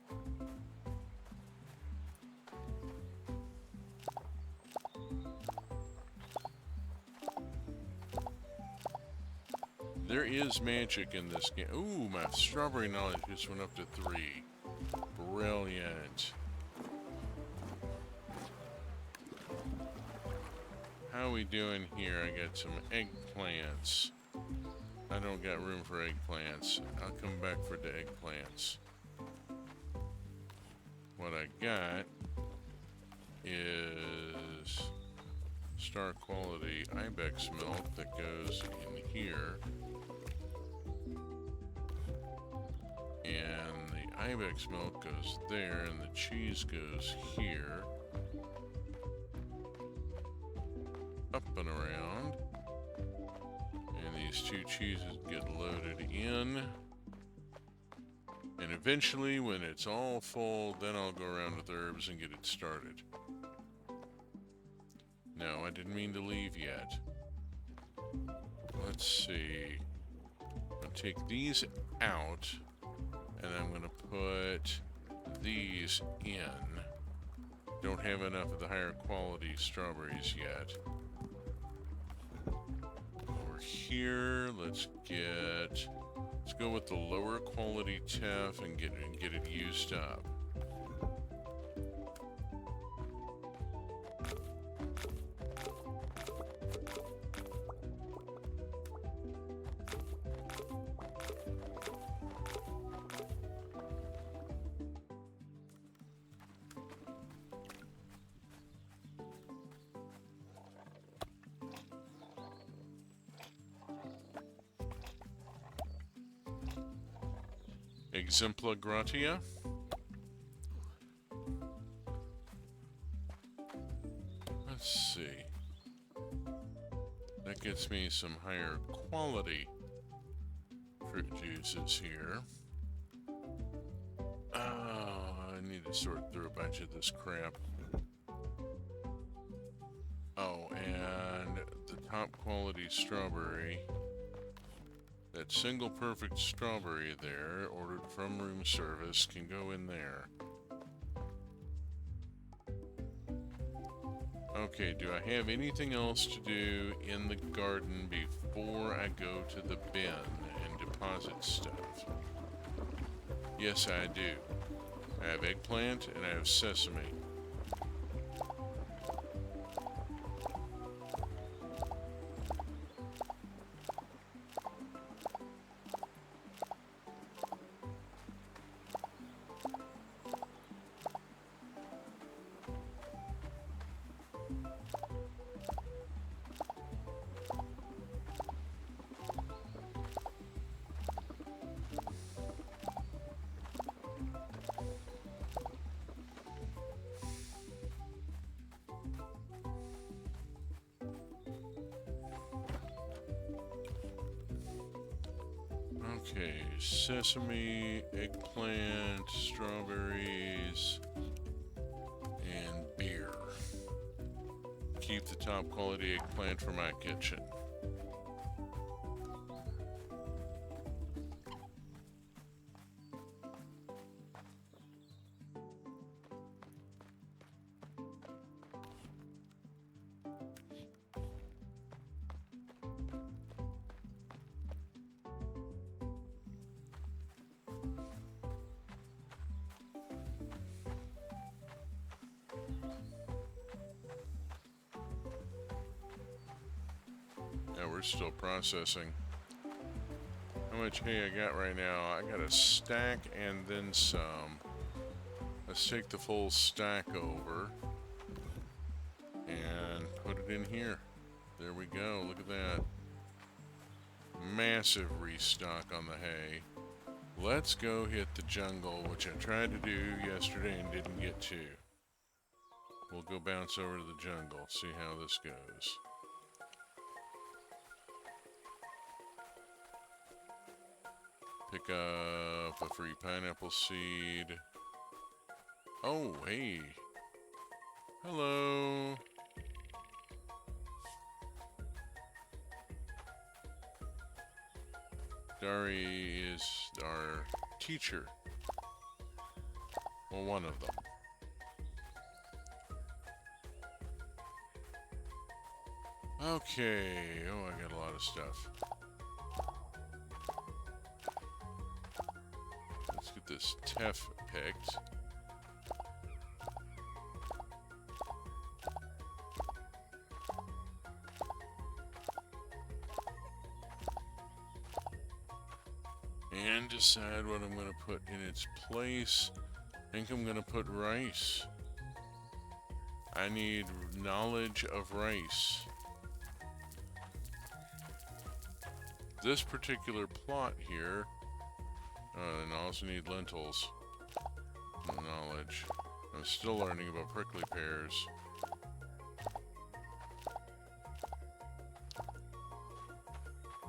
There is magic in this game. Ooh, my strawberry knowledge just went up to 3. Brilliant. How we doing here? I got some eggplants. I don't got room for eggplants. I'll come back for the eggplants. What I got is star quality ibex milk that goes in here. And the ibex milk goes there, and the cheese goes here. Up and around. And these 2 cheeses get loaded in. And eventually, when it's all full, then I'll go around with herbs and get it started. No, I didn't mean to leave yet. Let's see. I'll take these out. And I'm going to put these in. Don't have enough of the higher quality strawberries yet. Over here, let's go with the lower quality teff and get it used up. Exempla gratia. Let's see. That gets me some higher quality fruit juices here. Oh, I need to sort through a bunch of this crap. Oh, and the top quality strawberry. That single perfect strawberry there, ordered from room service, can go in there. Okay, do I have anything else to do in the garden before I go to the bin and deposit stuff? Yes, I do. I have eggplant and I have sesame. Okay, sesame, eggplant, strawberries, and beer. Keep the top quality eggplant for my kitchen. we're still processing. How much hay I got right now? I got a stack and then some. Let's take the full stack over and put it in here. There we go. Look at that. Massive restock on the hay. Let's go hit the jungle, which I tried to do yesterday and didn't get to. We'll go bounce over to the jungle, see how this goes. Pick up a free pineapple seed. Oh, hey. Hello. Dari is our teacher. Well, one of them. Okay. Oh, I got a lot of stuff. Let's get this teff picked. And decide what I'm going to put in its place. I think I'm going to put rice. I need knowledge of rice. This particular plot here, and I also need lentils. Knowledge. I'm still learning about prickly pears.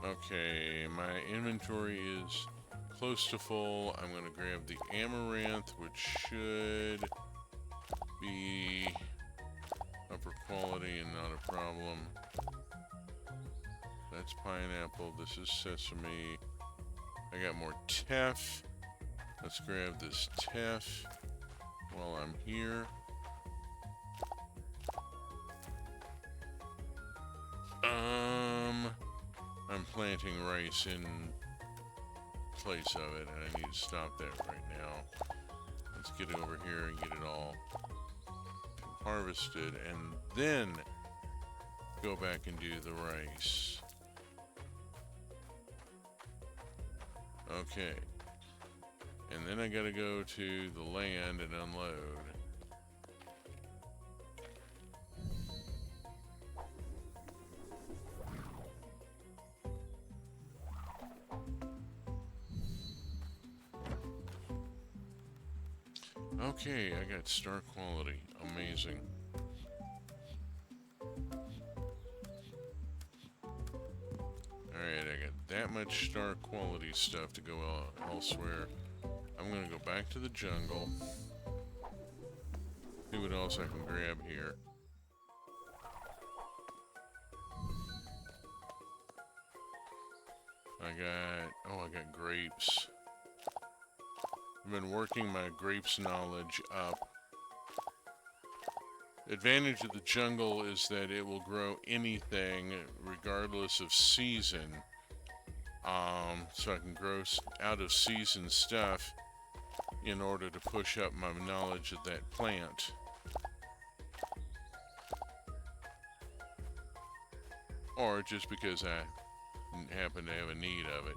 Okay, my inventory is close to full. I'm going to grab the amaranth, which should be upper quality and not a problem. That's pineapple. This is sesame. I got more teff. Let's grab this teff while I'm here. I'm planting rice in place of it, and I need to stop that right now. Let's get it over here and get it all harvested, and then go back and do the rice. Okay. And then I gotta go to the land and unload. Okay, I got star quality. Amazing. Alright, I got that much star quality stuff to go elsewhere. I'm gonna go back to the jungle. See what else I can grab here. I got grapes. I've been working my grapes knowledge up. Advantage of the jungle is that it will grow anything regardless of season. So I can grow out of season stuff in order to push up my knowledge of that plant. Or just because I happen to have a need of it.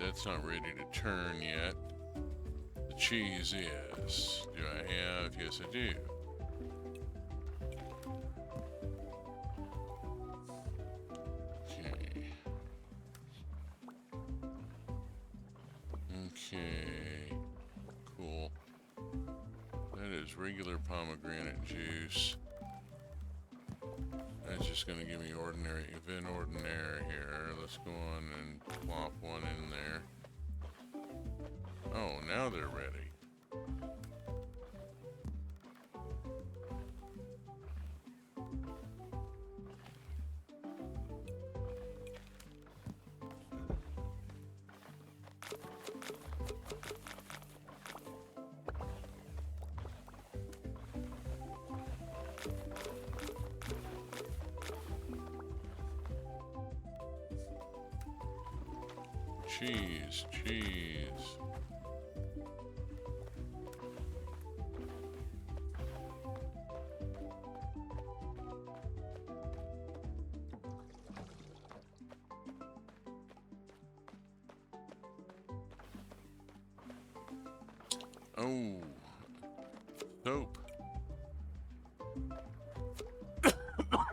that's not ready to turn yet. The cheese is. Do I have? Yes, I do. Okay. Okay. Cool. That is regular pomegranate juice. That's just going to give me ordinary, Vin Ordinaire here. Let's go on and plop one in there. Oh, now they're ready. Cheese, cheese. Oh, soap.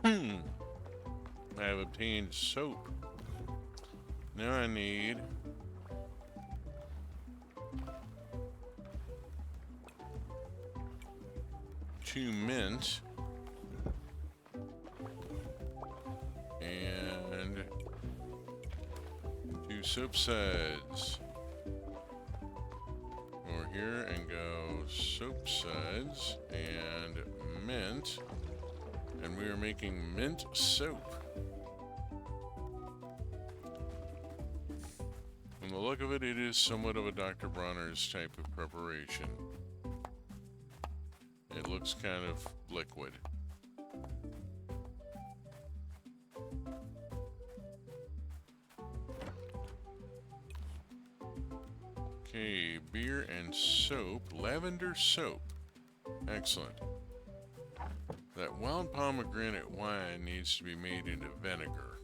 I have obtained soap. Now I need two mint and two soap suds. Over here and go soap suds and mint, and we are making mint soap. From the look of it, it is somewhat of a Dr. Bronner's type of preparation. It looks kind of liquid. Okay, beer and soap, lavender soap. Excellent. That wild pomegranate wine needs to be made into vinegar.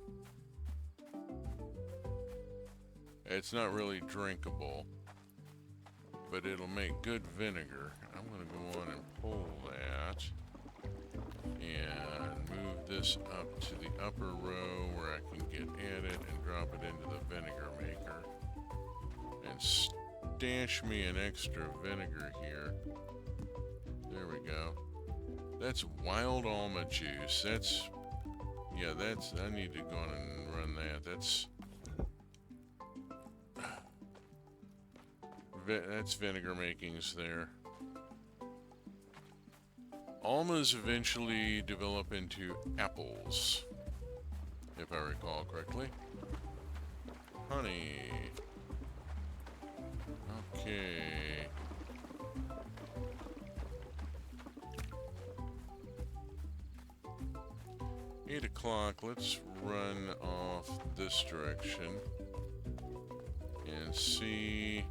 It's not really drinkable, but it'll make good vinegar. I'm going to go on and pull that and move this up to the upper row where I can get at it and drop it into the vinegar maker. And stash me an extra vinegar here. There we go. That's wild almond juice. That's, yeah, that's, I need to go on and run that. That's vinegar makings there. Almas eventually develop into apples, if I recall correctly. Honey. Okay. Eight o'clock, let's run off this direction and see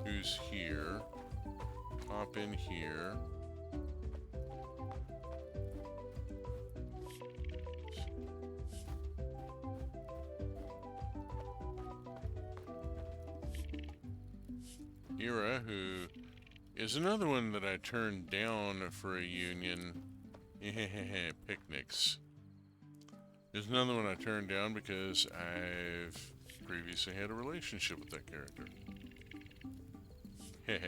who's here. Pop in here. Ira, who is another one that I turned down for a union. Picnics. There's another one I turned down because I've previously had a relationship with that character. Heh.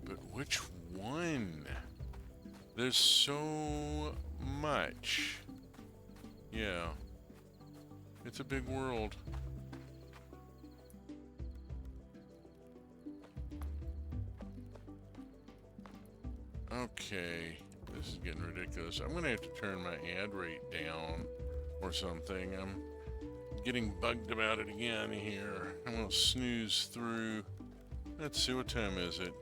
But which one? There's so much. Yeah. It's a big world. Okay. This is getting ridiculous. I'm gonna have to turn my ad rate down or something. I'm getting bugged about it again here. I'm gonna snooze through. Let's see, what time is it?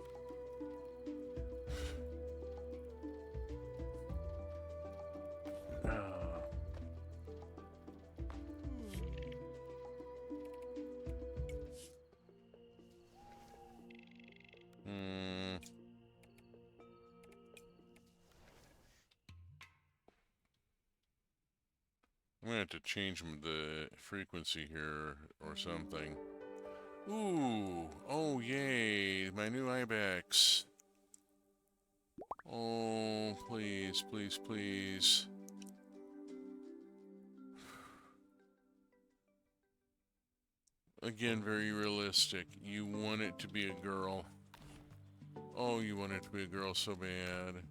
gonna have to change the frequency here or something. Ooh, oh yay, my new ibex. Oh, please, please, please. Again, very realistic. You want it to be a girl. Oh, you want it to be a girl so bad.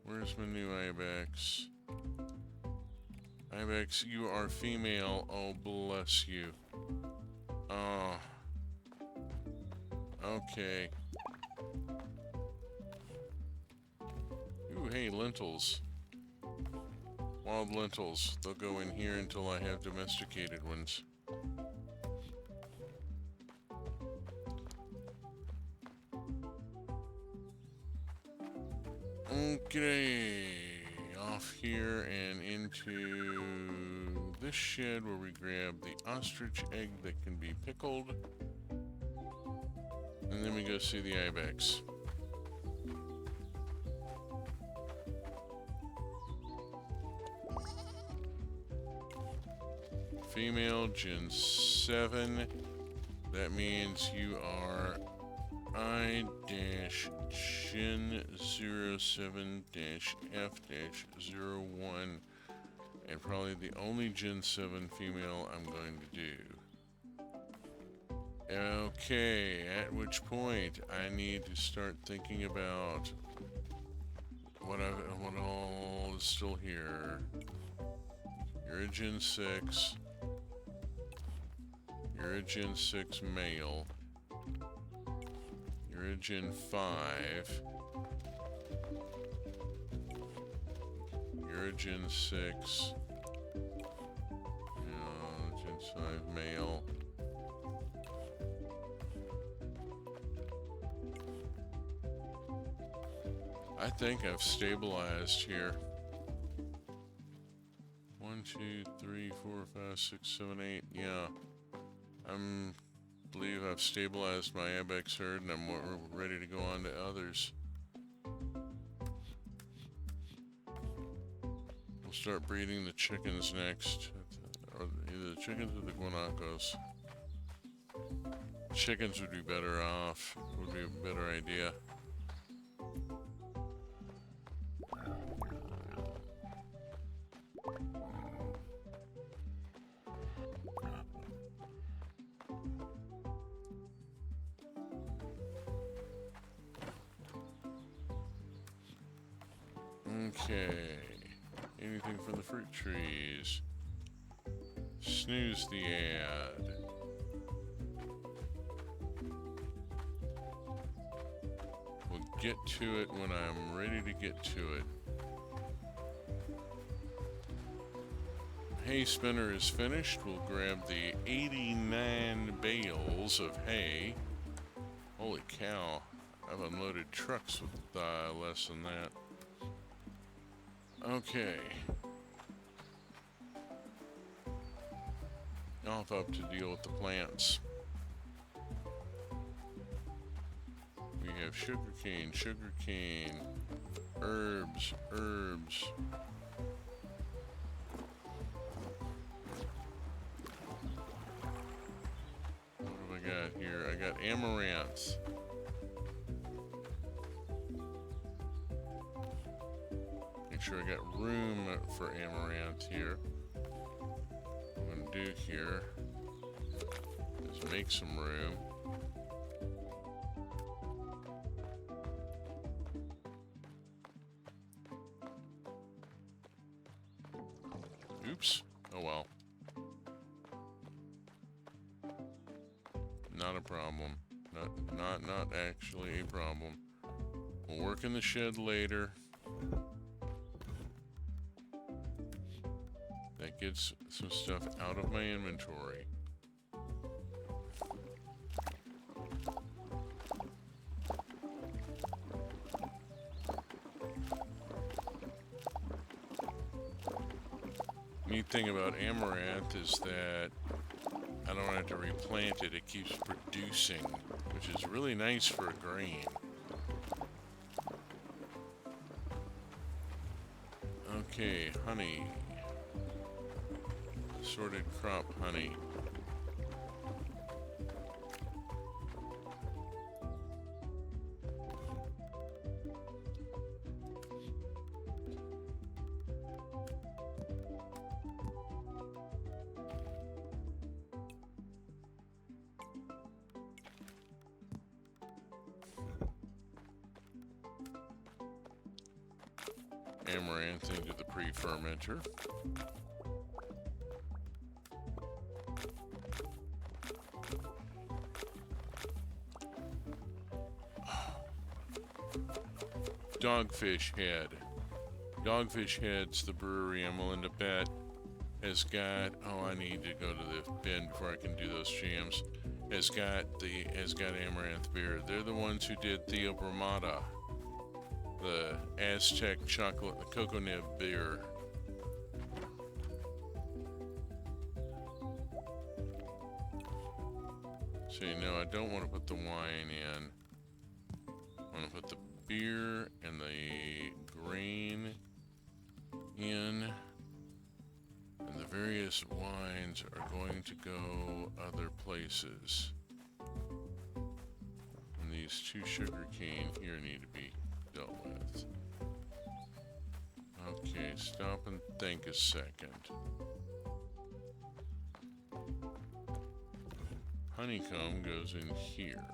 Where's my new ibex? Ibex, you are female. Oh, bless you. Oh. Okay. Ooh, hey, lentils. Wild lentils. They'll go in here until I have domesticated ones. Okay. Off here and into this shed where we grab the ostrich egg that can be pickled. And then we go see the ibex. Female, Gen 7. That means you are I-Gen07-F-01. And probably the only Gen 7 female I'm going to do. Okay, at which point I need to start thinking about what all is still here. You're a Gen 6. You're a Gen 6 male. You're a Gen 5. You're a Gen 6. Gen 5 male. I think I've stabilized here. 1, 2, 3, 4, 5, 6, 7, 8. Yeah. Believe I've stabilized my ibex herd and I'm ready to go on to others. We'll start breeding the chickens next. Or either the chickens or the guanacos. Chickens would be better off. Would be a better idea. Okay, anything from the fruit trees? Snooze the ad. We'll get to it when I'm ready to get to it. Hay spinner is finished. We'll grab the 89 bales of hay. Holy cow, I've unloaded trucks with less than that. Okay. Off up to deal with the plants. We have sugarcane, herbs. What have I got here? I got amaranth. Make sure I got room for amaranth here. What I'm gonna do here is make some room. Oops. Oh well. Not a problem. Not actually a problem. We'll work in the shed later. That gets some stuff out of my inventory. Neat thing about amaranth is that I don't have to replant it. It keeps producing, which is really nice for a grain. Okay, honey. Sorted crop honey. Amaranth into the pre-fermenter. Dogfish Head. Dogfish Head's the brewery I'm willing to bet has got. Oh, I need to go to the bin before I can do those jams. Has got Amaranth beer. They're the ones who did Theo Bromata, the Aztec chocolate, the cocoa nib beer. So no, I don't want to put the wine in. I want to put the beer and the grain in, and the various wines are going to go other places. And these 2 sugar cane here need to be dealt with. Okay, stop and think a second. Honeycomb goes in here.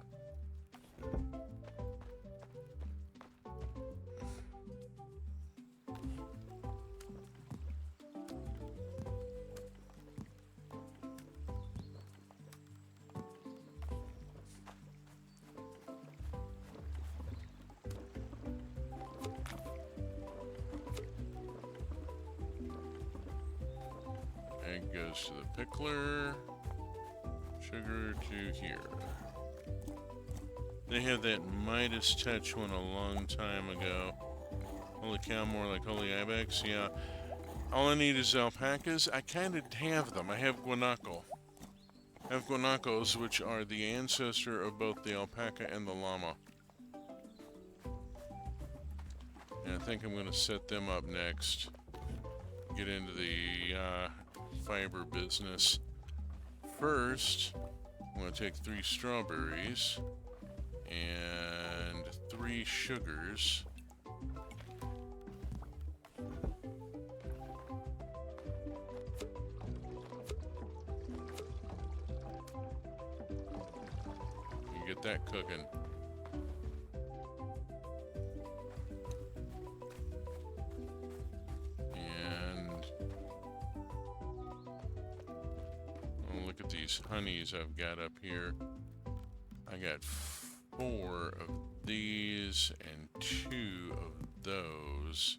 Egg goes to the pickler. Sugar to here. They had that Midas touch one a long time ago. Holy cow, more like holy ibex. Yeah. All I need is alpacas. I kind of have them. I have guanaco. I have guanacos, which are the ancestor of both the alpaca and the llama. And I think I'm going to set them up next. Get into the fiber business. First, I'm going to take 3 strawberries and 3 sugars. You get that cooking. These honeys I've got up here. I got 4 of these and 2 of those.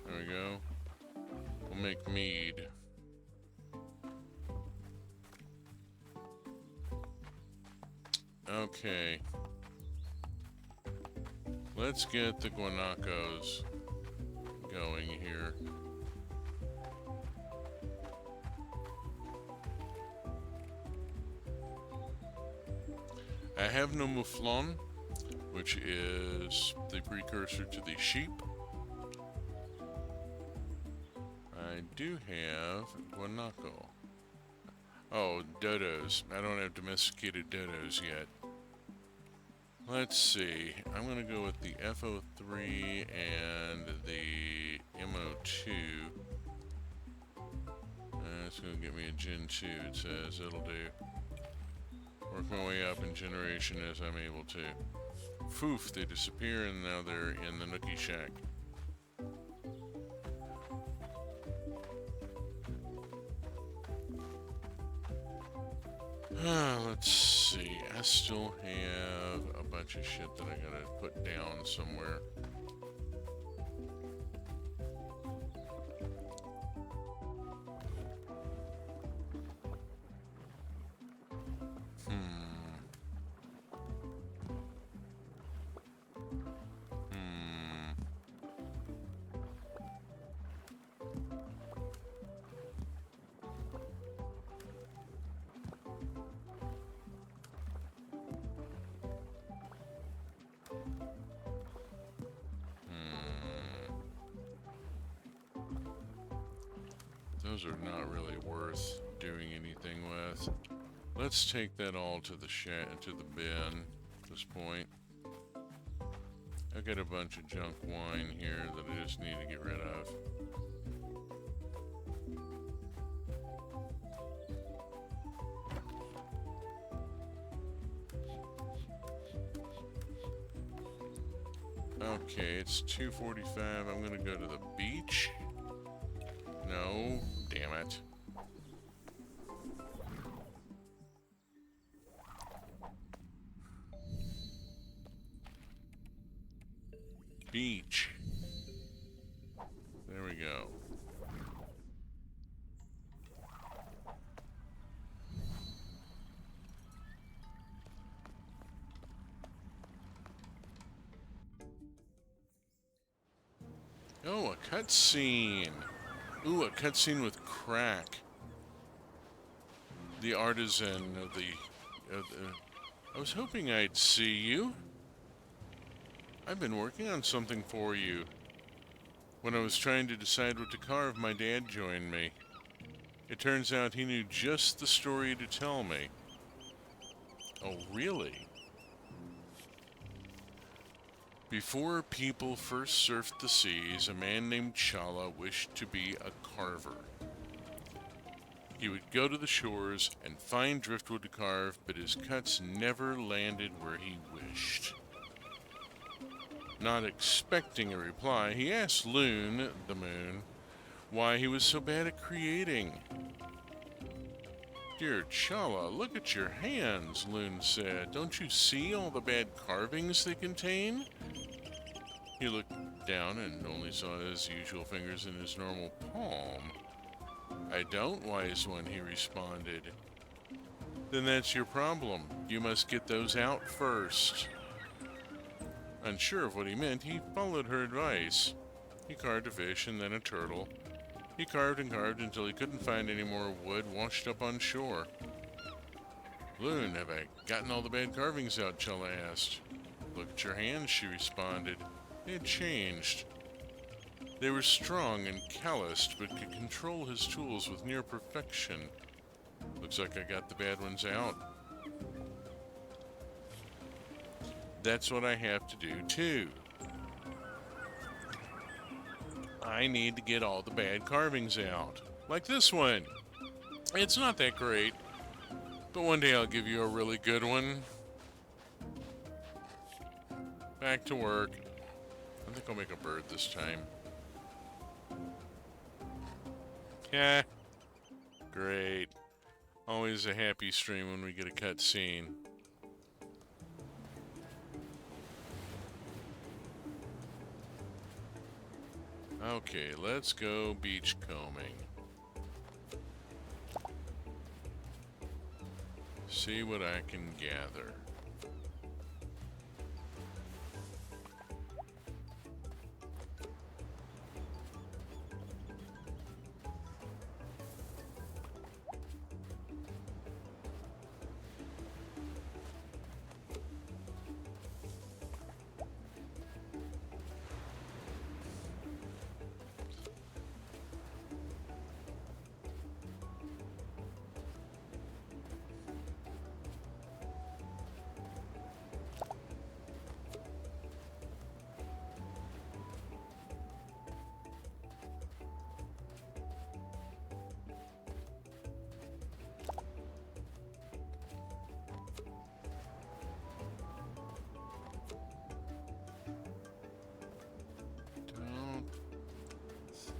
There we go. We'll make mead. Okay, let's get the guanacos going here. I have no mouflon, which is the precursor to the sheep. I do have guanaco. Oh, dodos. I don't have domesticated dodos yet. Let's see. I'm going to go with the F03 and the MO2. That's going to get me a Gen 2, it says. It'll do. Work my way up in generation as I'm able to. Foof, they disappear and now they're in the Nookie Shack. Let's see. I still have a bunch of shit that I gotta put down somewhere. Those are not really worth doing anything with. Let's take that all to the to the bin at this point. I've got a bunch of junk wine here that I just need to get rid of. Okay, it's 2:45. I'm gonna go to the beach. No, damn it. Beach. There we go. Oh, a cutscene. Ooh, a cutscene with Crack. The artisan of the... I was hoping I'd see you. I've been working on something for you. When I was trying to decide what to carve, my dad joined me. It turns out he knew just the story to tell me. Oh, really? Before people first surfed the seas, a man named Chala wished to be a carver. He would go to the shores and find driftwood to carve, but his cuts never landed where he wished. Not expecting a reply, he asked Loon, the moon, why he was so bad at creating. Dear Chala, look at your hands, Loon said. Don't you see all the bad carvings they contain? He looked down and only saw his usual fingers in his normal palm. I don't, wise one, he responded. Then that's your problem. You must get those out first. Unsure of what he meant, he followed her advice. He carved a fish and then a turtle. He carved and carved until he couldn't find any more wood washed up on shore. Loon, have I gotten all the bad carvings out? Chala asked. Look at your hands, she responded. They had changed. They were strong and calloused, but could control his tools with near perfection. Looks like I got the bad ones out. That's what I have to do, too. I need to get all the bad carvings out. Like this one. It's not that great, but one day I'll give you a really good one. Back to work. I think I'll make a bird this time. Yeah. Great. Always a happy stream when we get a cutscene. Okay, let's go beach combing. See what I can gather.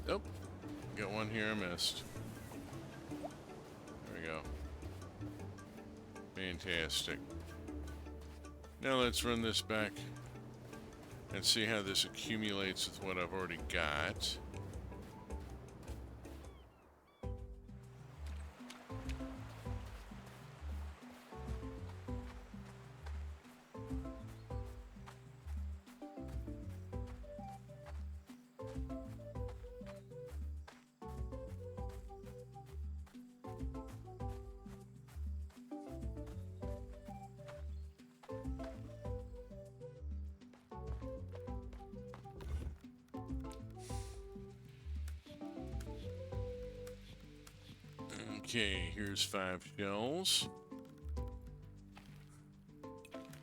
Nope. Got one here I missed. There we go. Fantastic. Now let's run this back and see how this accumulates with what I've already got. Okay, here's 5 shells.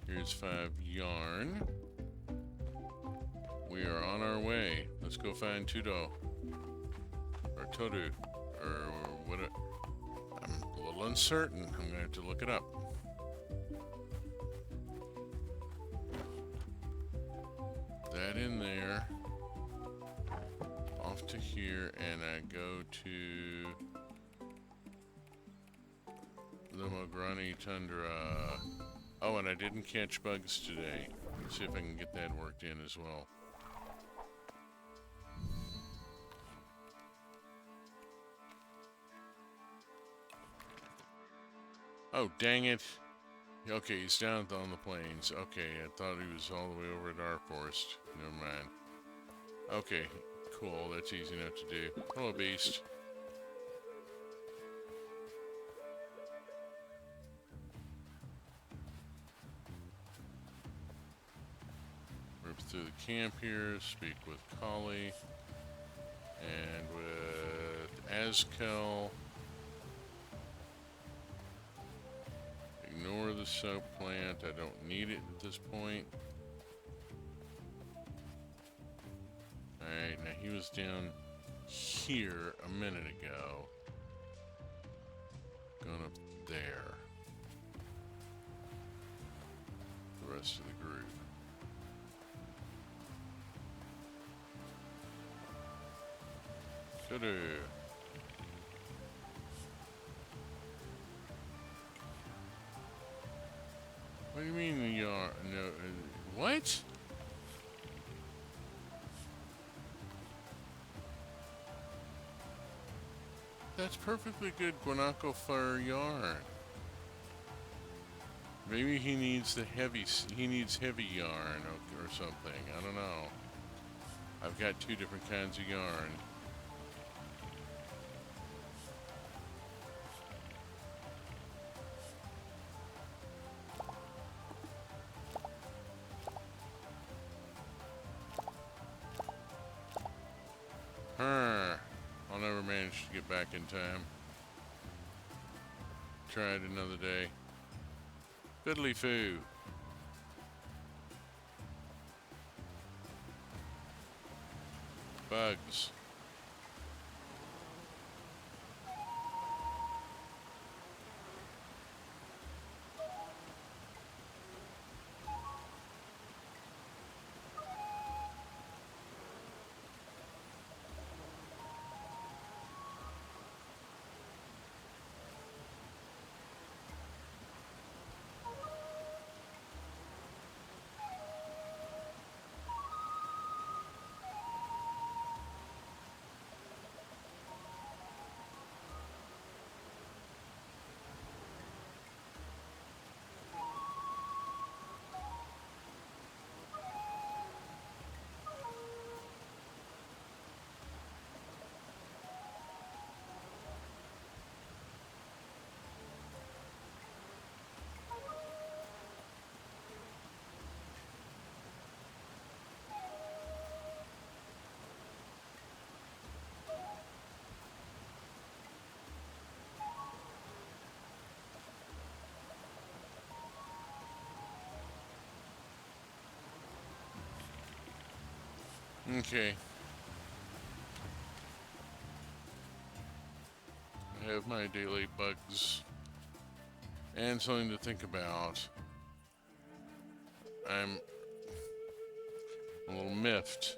Here's 5 yarn. We are on our way. Let's go find Tudo. Or Todu. Or what? I'm a little uncertain. I'm going to have to look it up. That in there. Off to here, and I go to the Mograni Tundra. Oh, and I didn't catch bugs today. Let's see if I can get that worked in as well. Oh, dang it. Okay, he's down on the plains. Okay, I thought he was all the way over at our forest. Never mind. Okay, cool. That's easy enough to do. Hello, beast. Rip through the camp here, speak with Kali, and with Azkel. Ignore the soap plant. I don't need it at this point. Alright, now he was down here a minute ago. Going up there. The rest of the group. Go-do. What do you mean you are? No, what? That's perfectly good guanaco fur yarn. Maybe he needs the heavy. He needs heavy yarn or something. I don't know. I've got 2 different kinds of yarn. I'll never manage to get back in time. Try it another day. Fiddly foo. Bugs. Okay. I have my daily bugs and something to think about. I'm a little miffed.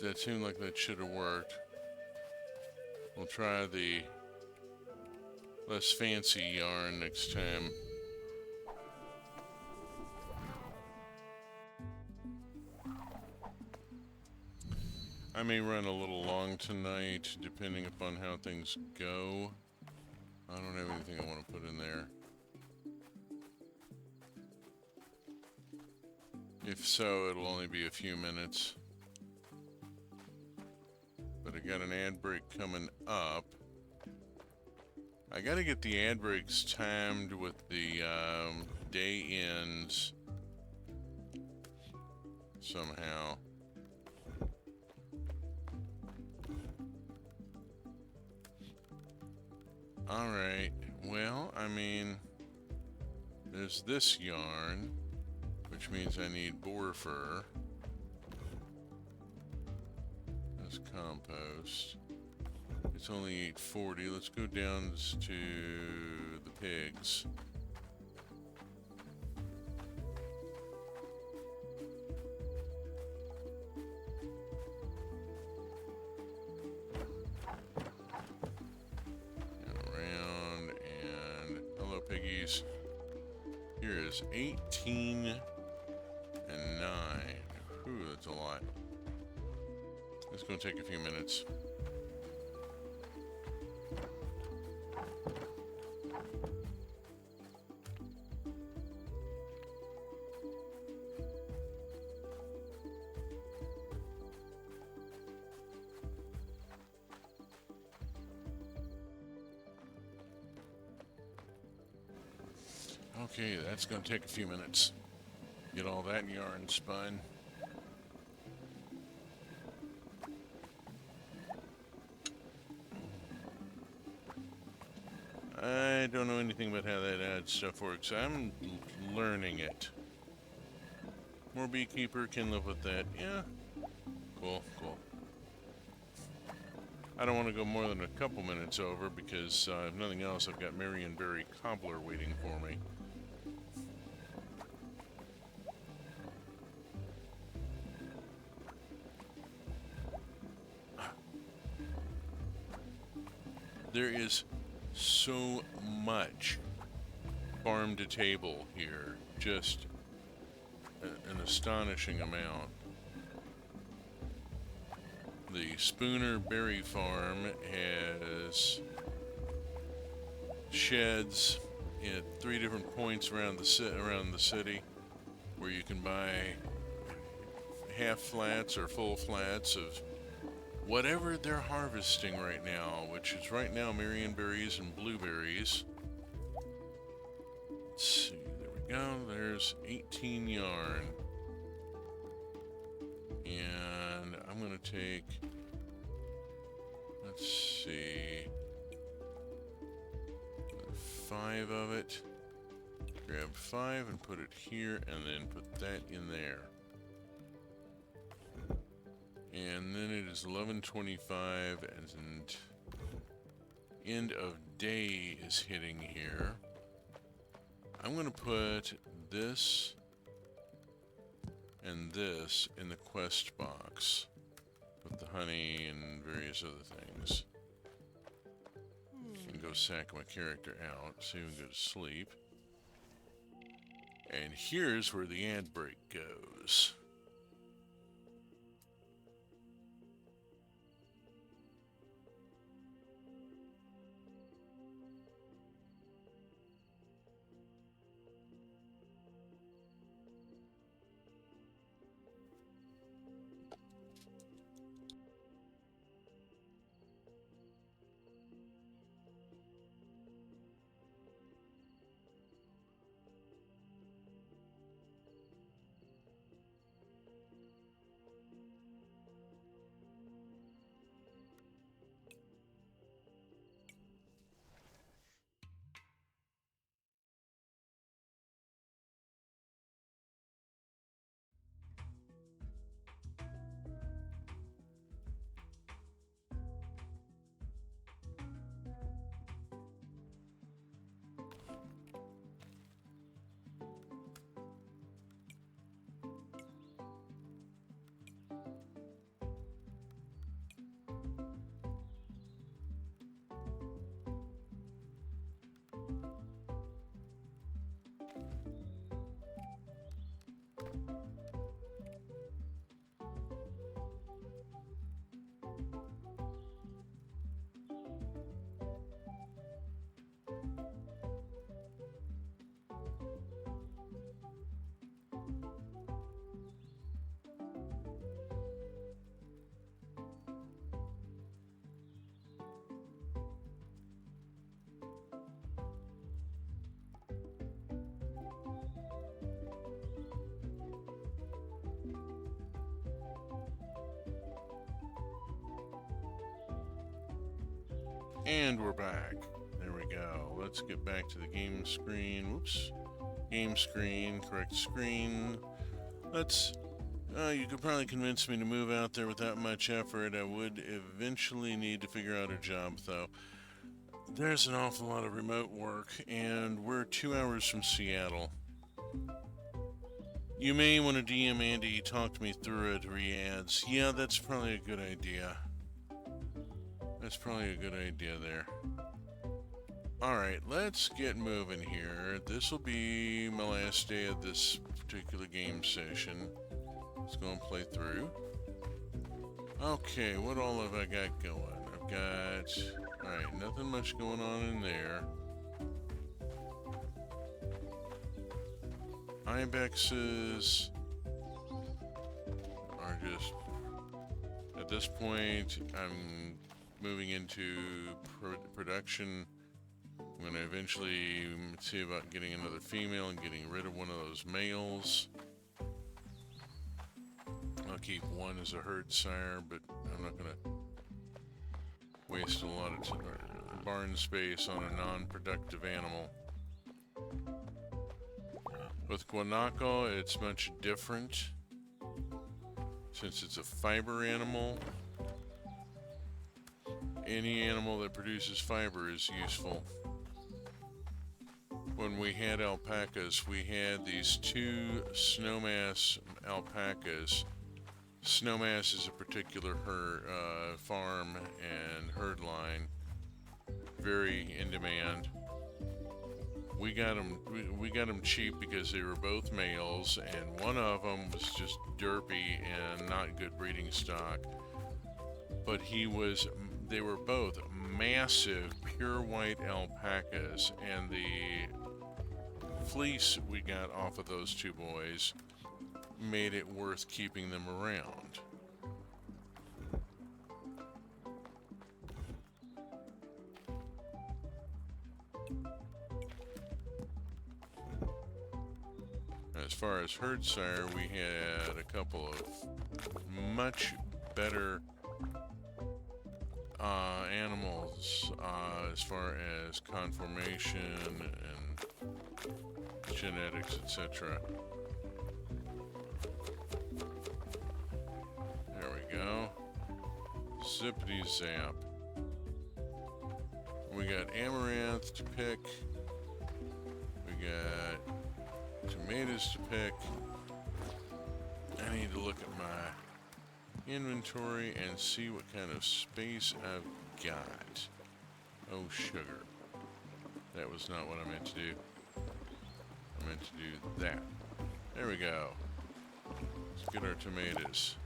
That seemed like that should have worked. We'll try the less fancy yarn next time. I may run a little long tonight, depending upon how things go. I don't have anything I want to put in there. If so, it'll only be a few minutes. But I got an ad break coming up. I gotta get the ad breaks timed with the day ends somehow. Alright, well, I mean, there's this yarn, which means I need boar fur. That's compost. It's only 840. Let's go down to the pigs. Around and hello piggies. Here is 18 and 9. Whew, that's a lot. It's going to take a few minutes. Okay, that's going to take a few minutes. Get all that yarn spun. I don't know anything about how that ad stuff works. I'm learning it. More beekeeper can live with that. Yeah. Cool, cool. I don't want to go more than a couple minutes over because if nothing else, I've got Marionberry Cobbler waiting for me. There is so much farm to table here, just an astonishing amount. The Spooner Berry Farm has sheds at 3 different points around the city where you can buy half flats or full flats of whatever they're harvesting right now, which is right now marionberries and blueberries. Let's see, there we go. There's 18 yarn. And I'm going to take, let's see, 5 of it. Grab 5 and put it here, and then put that in there. And then it is 11:25, and end of day is hitting here. I'm going to put this and this in the quest box. Put the honey and various other things. And go sack my character out so he can go to sleep. And here's where the ad break goes. And we're back. There we let's get back to the game screen. Whoops. Game screen, correct screen. Let's... you could probably convince me to move out there without much effort. I would eventually need to figure out a job, though. There's an awful lot of remote work, and we're 2 hours from Seattle. You may want to DM Andy, talk me through it, or he adds, yeah, that's probably a good idea. That's probably a good idea there. Alright, let's get moving here. This will be my last day of this particular game session. Let's go and play through. Okay, what all have I got going? I've got... Alright, nothing much going on in there. Ibexes are just... At this point, I'm moving into production. I'm going to eventually see about getting another female and getting rid of one of those males. I'll keep one as a herd sire, but I'm not going to waste a lot of barn space on a non-productive animal. With guanaco, it's much different. Since it's a fiber animal, any animal that produces fiber is useful. When we had alpacas, we had these 2 snowmass alpacas. Snowmass is a particular farm and herd line, very in demand. We got them cheap because they were both males, and one of them was just derpy and not good breeding stock. But they were both massive, pure white alpacas, and the fleece we got off of those 2 boys made it worth keeping them around. As far as herd sire, we had a couple of much better animals as far as conformation and genetics, etc. There we go. Zippity zap. We got amaranth to pick. We got tomatoes to pick. I need to look at my inventory and see what kind of space I've got. Oh, sugar. That was not what I meant to do. I meant to do that. There we go. Let's get our tomatoes.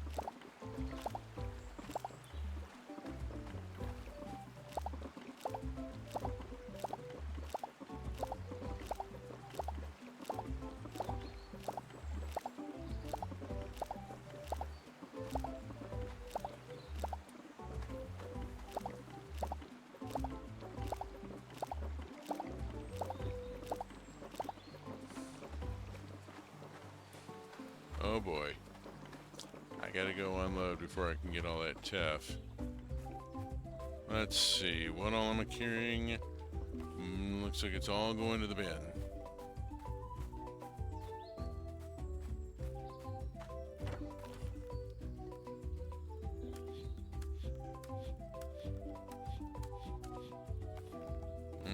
Oh boy. I gotta go unload before I can get all that teff. Let's see, what all am I carrying? Looks like it's all going to the bin.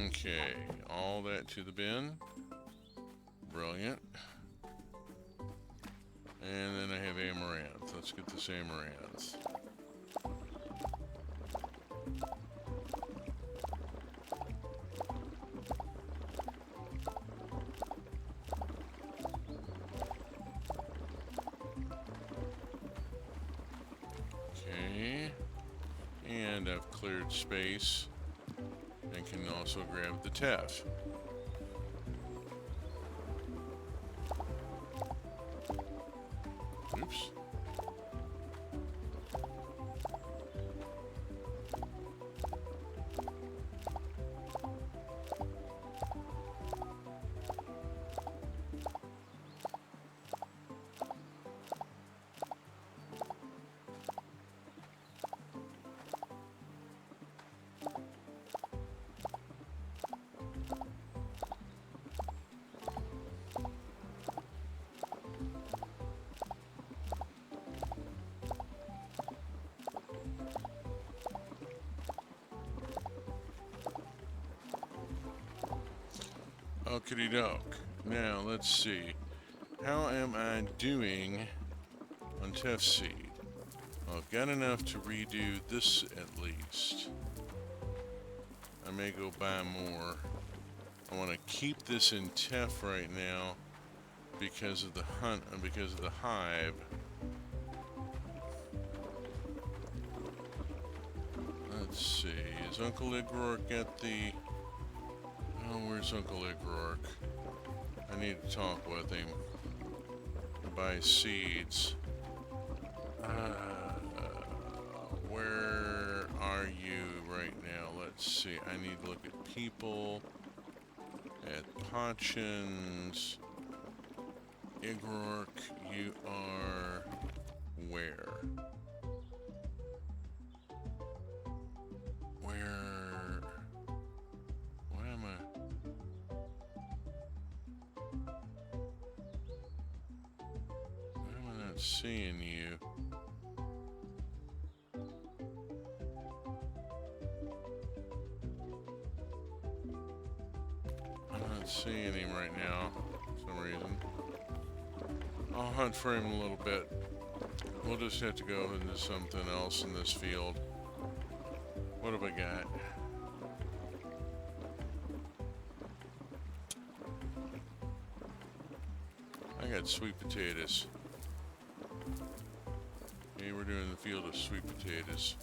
Okay, all that to the bin. Brilliant. And then I have amaranth. Let's get this amaranth. Okay. And I've cleared space and can also grab the teff. Oops. Okie doke. Now, let's see. How am I doing on Tef Seed? Well, I've got enough to redo this at least. I may go buy more. I want to keep this in Tef right now because of the hunt and because of the hive. Let's see. Is Uncle Igrork at the... Oh, where's Uncle Igrork? I need to talk with him. Buy seeds. Where are you right now? Let's see. I need to look at people. At Pachans. Igrork, you are where? Why am I not seeing you? I'm not seeing him right now for some reason. I'll hunt for him a little bit. We'll just have to go into something else in this field. What have I got? I got sweet potatoes. Okay, we're doing the field of sweet potatoes.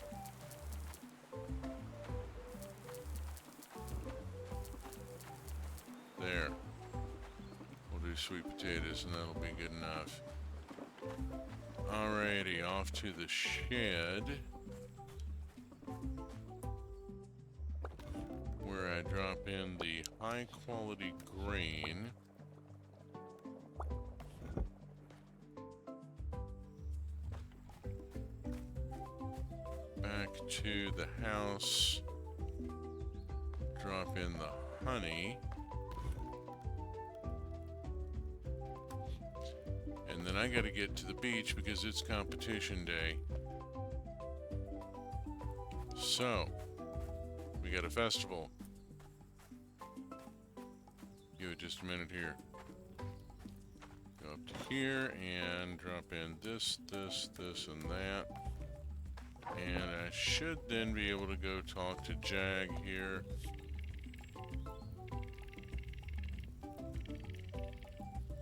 There. We'll do sweet potatoes and that'll be good enough. Alrighty, off to the shed. Where I drop in the high quality grain. Back to the house. Drop in the honey. And then I gotta get to the beach because it's competition day. So, we got a festival. Give it just a minute here. Go up to here and drop in this, and that. And I should then be able to go talk to Jag here.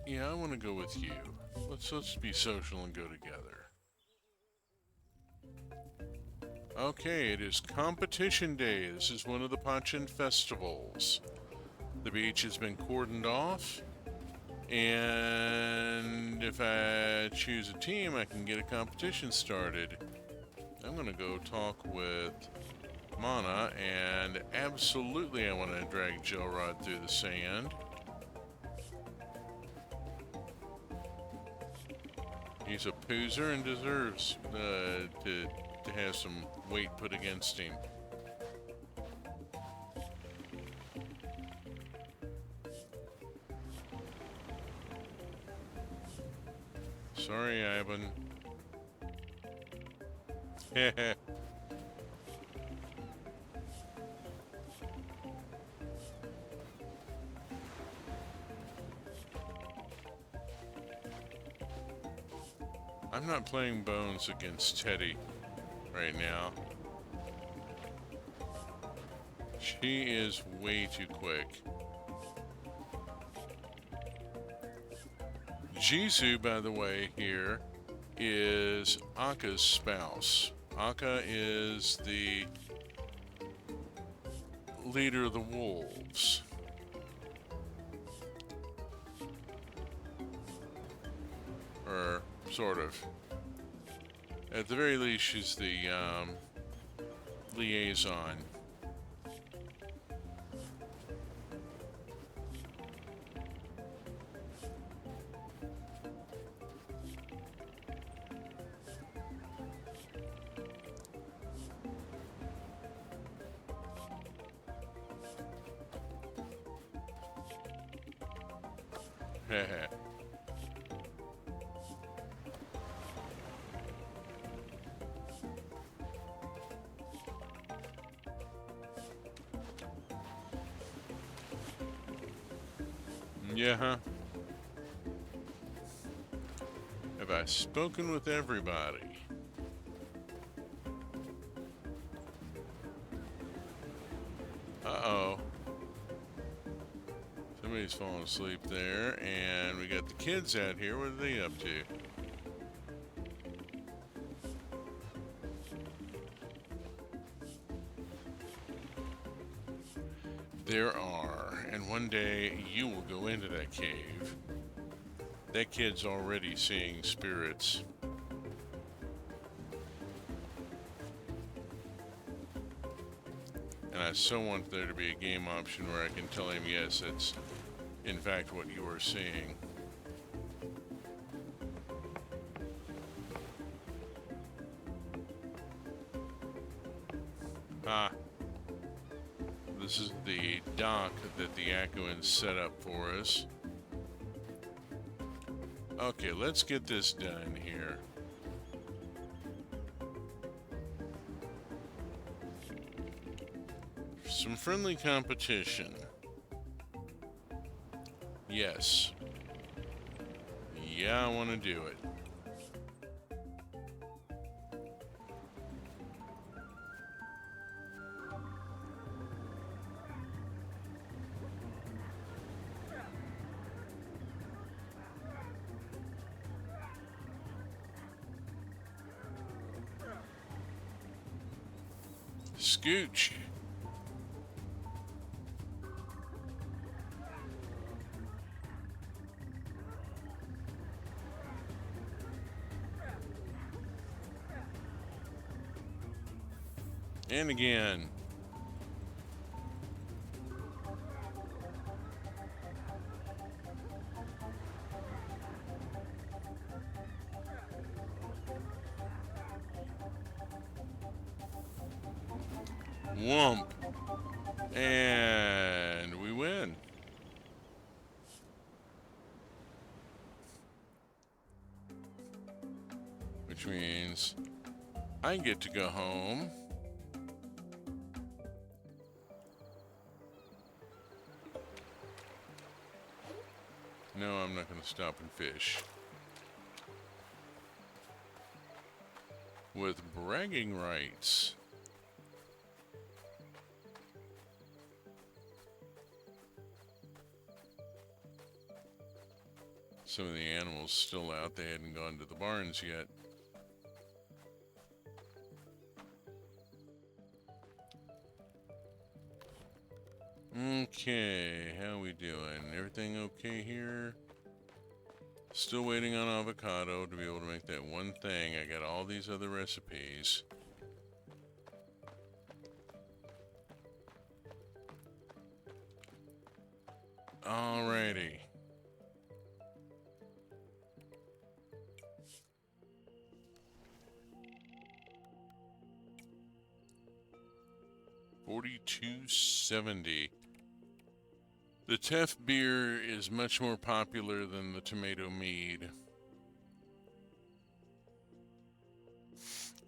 Yeah, I want to go with you. Let's be social and go together. Okay, it is competition day. This is one of the Pachan festivals. The beach has been cordoned off, and if I choose a team, I can get a competition started. I'm gonna go talk with Mana, and absolutely I want to drag Gelrod through the sand. He's a poozer and deserves to have some weight put against him. Sorry, Ivan. I'm not playing Bones against Teddy right now. She is way too quick. Jisoo, by the way, here is Akka's spouse. Akka is the leader of the wolves. Or sort of. At the very least, she's the liaison. Heh. Yeah, huh? Have I spoken with everybody? Uh-oh. Somebody's falling asleep there, and we got the kids out here. What are they up to? There are, and one day you will go into that cave. That kid's already seeing spirits. And I so want there to be a game option where I can tell him, yes, that's in fact what you are seeing. Ah. This is the dock that the Akuans set up for us. Okay, let's get this done here. Some friendly competition. Yes. Yeah, I want to do it. Scooch. And again. Whomp. And we win. Which means I get to go home. No, I'm not going to stop and fish. With bragging rights. Some of the animals still out. They hadn't gone to the barns yet. Okay, how we doing? Everything okay here? Still waiting on avocado to be able to make that one thing. I got all these other recipes. Alrighty. $42.70. The Teff beer is much more popular than the tomato mead.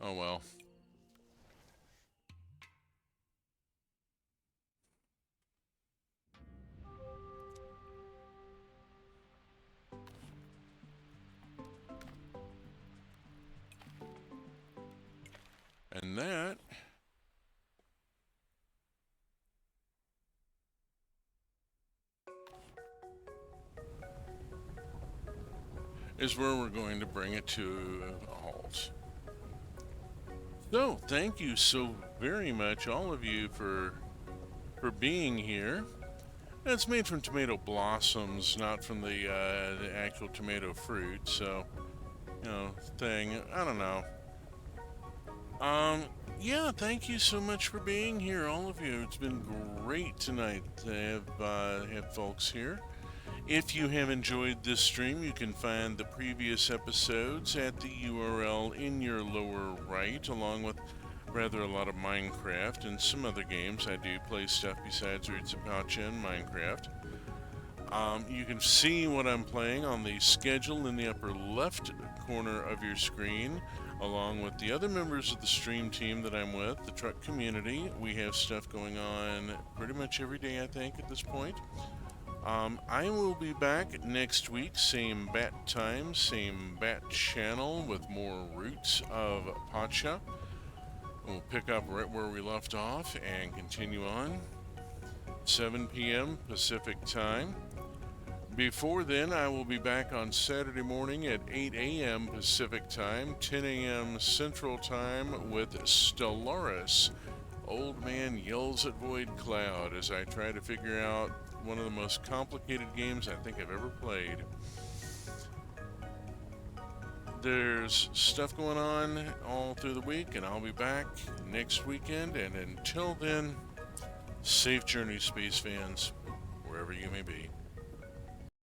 Oh well. And that is where we're going to bring it to a halt. So, thank you so very much, all of you, for being here. It's made from tomato blossoms, not from the actual tomato fruit, so, you know, thing, I don't know. Yeah, thank you so much for being here, all of you. It's been great tonight to have folks here. If you have enjoyed this stream, you can find the previous episodes at the URL in your lower right, along with rather a lot of Minecraft and some other games. I do play stuff besides Roots of Pacha and Minecraft. You can see what I'm playing on the schedule in the upper left corner of your screen, along with the other members of the stream team that I'm with, the truck community. We have stuff going on pretty much every day, I think, at this point. I will be back next week, same bat time, same bat channel, with more Roots of Pacha. We'll pick up right where we left off and continue on. 7 p.m. Pacific time. Before then, I will be back on Saturday morning at 8 a.m. Pacific time, 10 a.m. Central time with Stellaris. Old Man Yells at Void Cloud, as I try to figure out one of the most complicated games I think I've ever played. There's stuff going on all through the week, and I'll be back next weekend. And until then, safe journey, space fans, wherever you may be.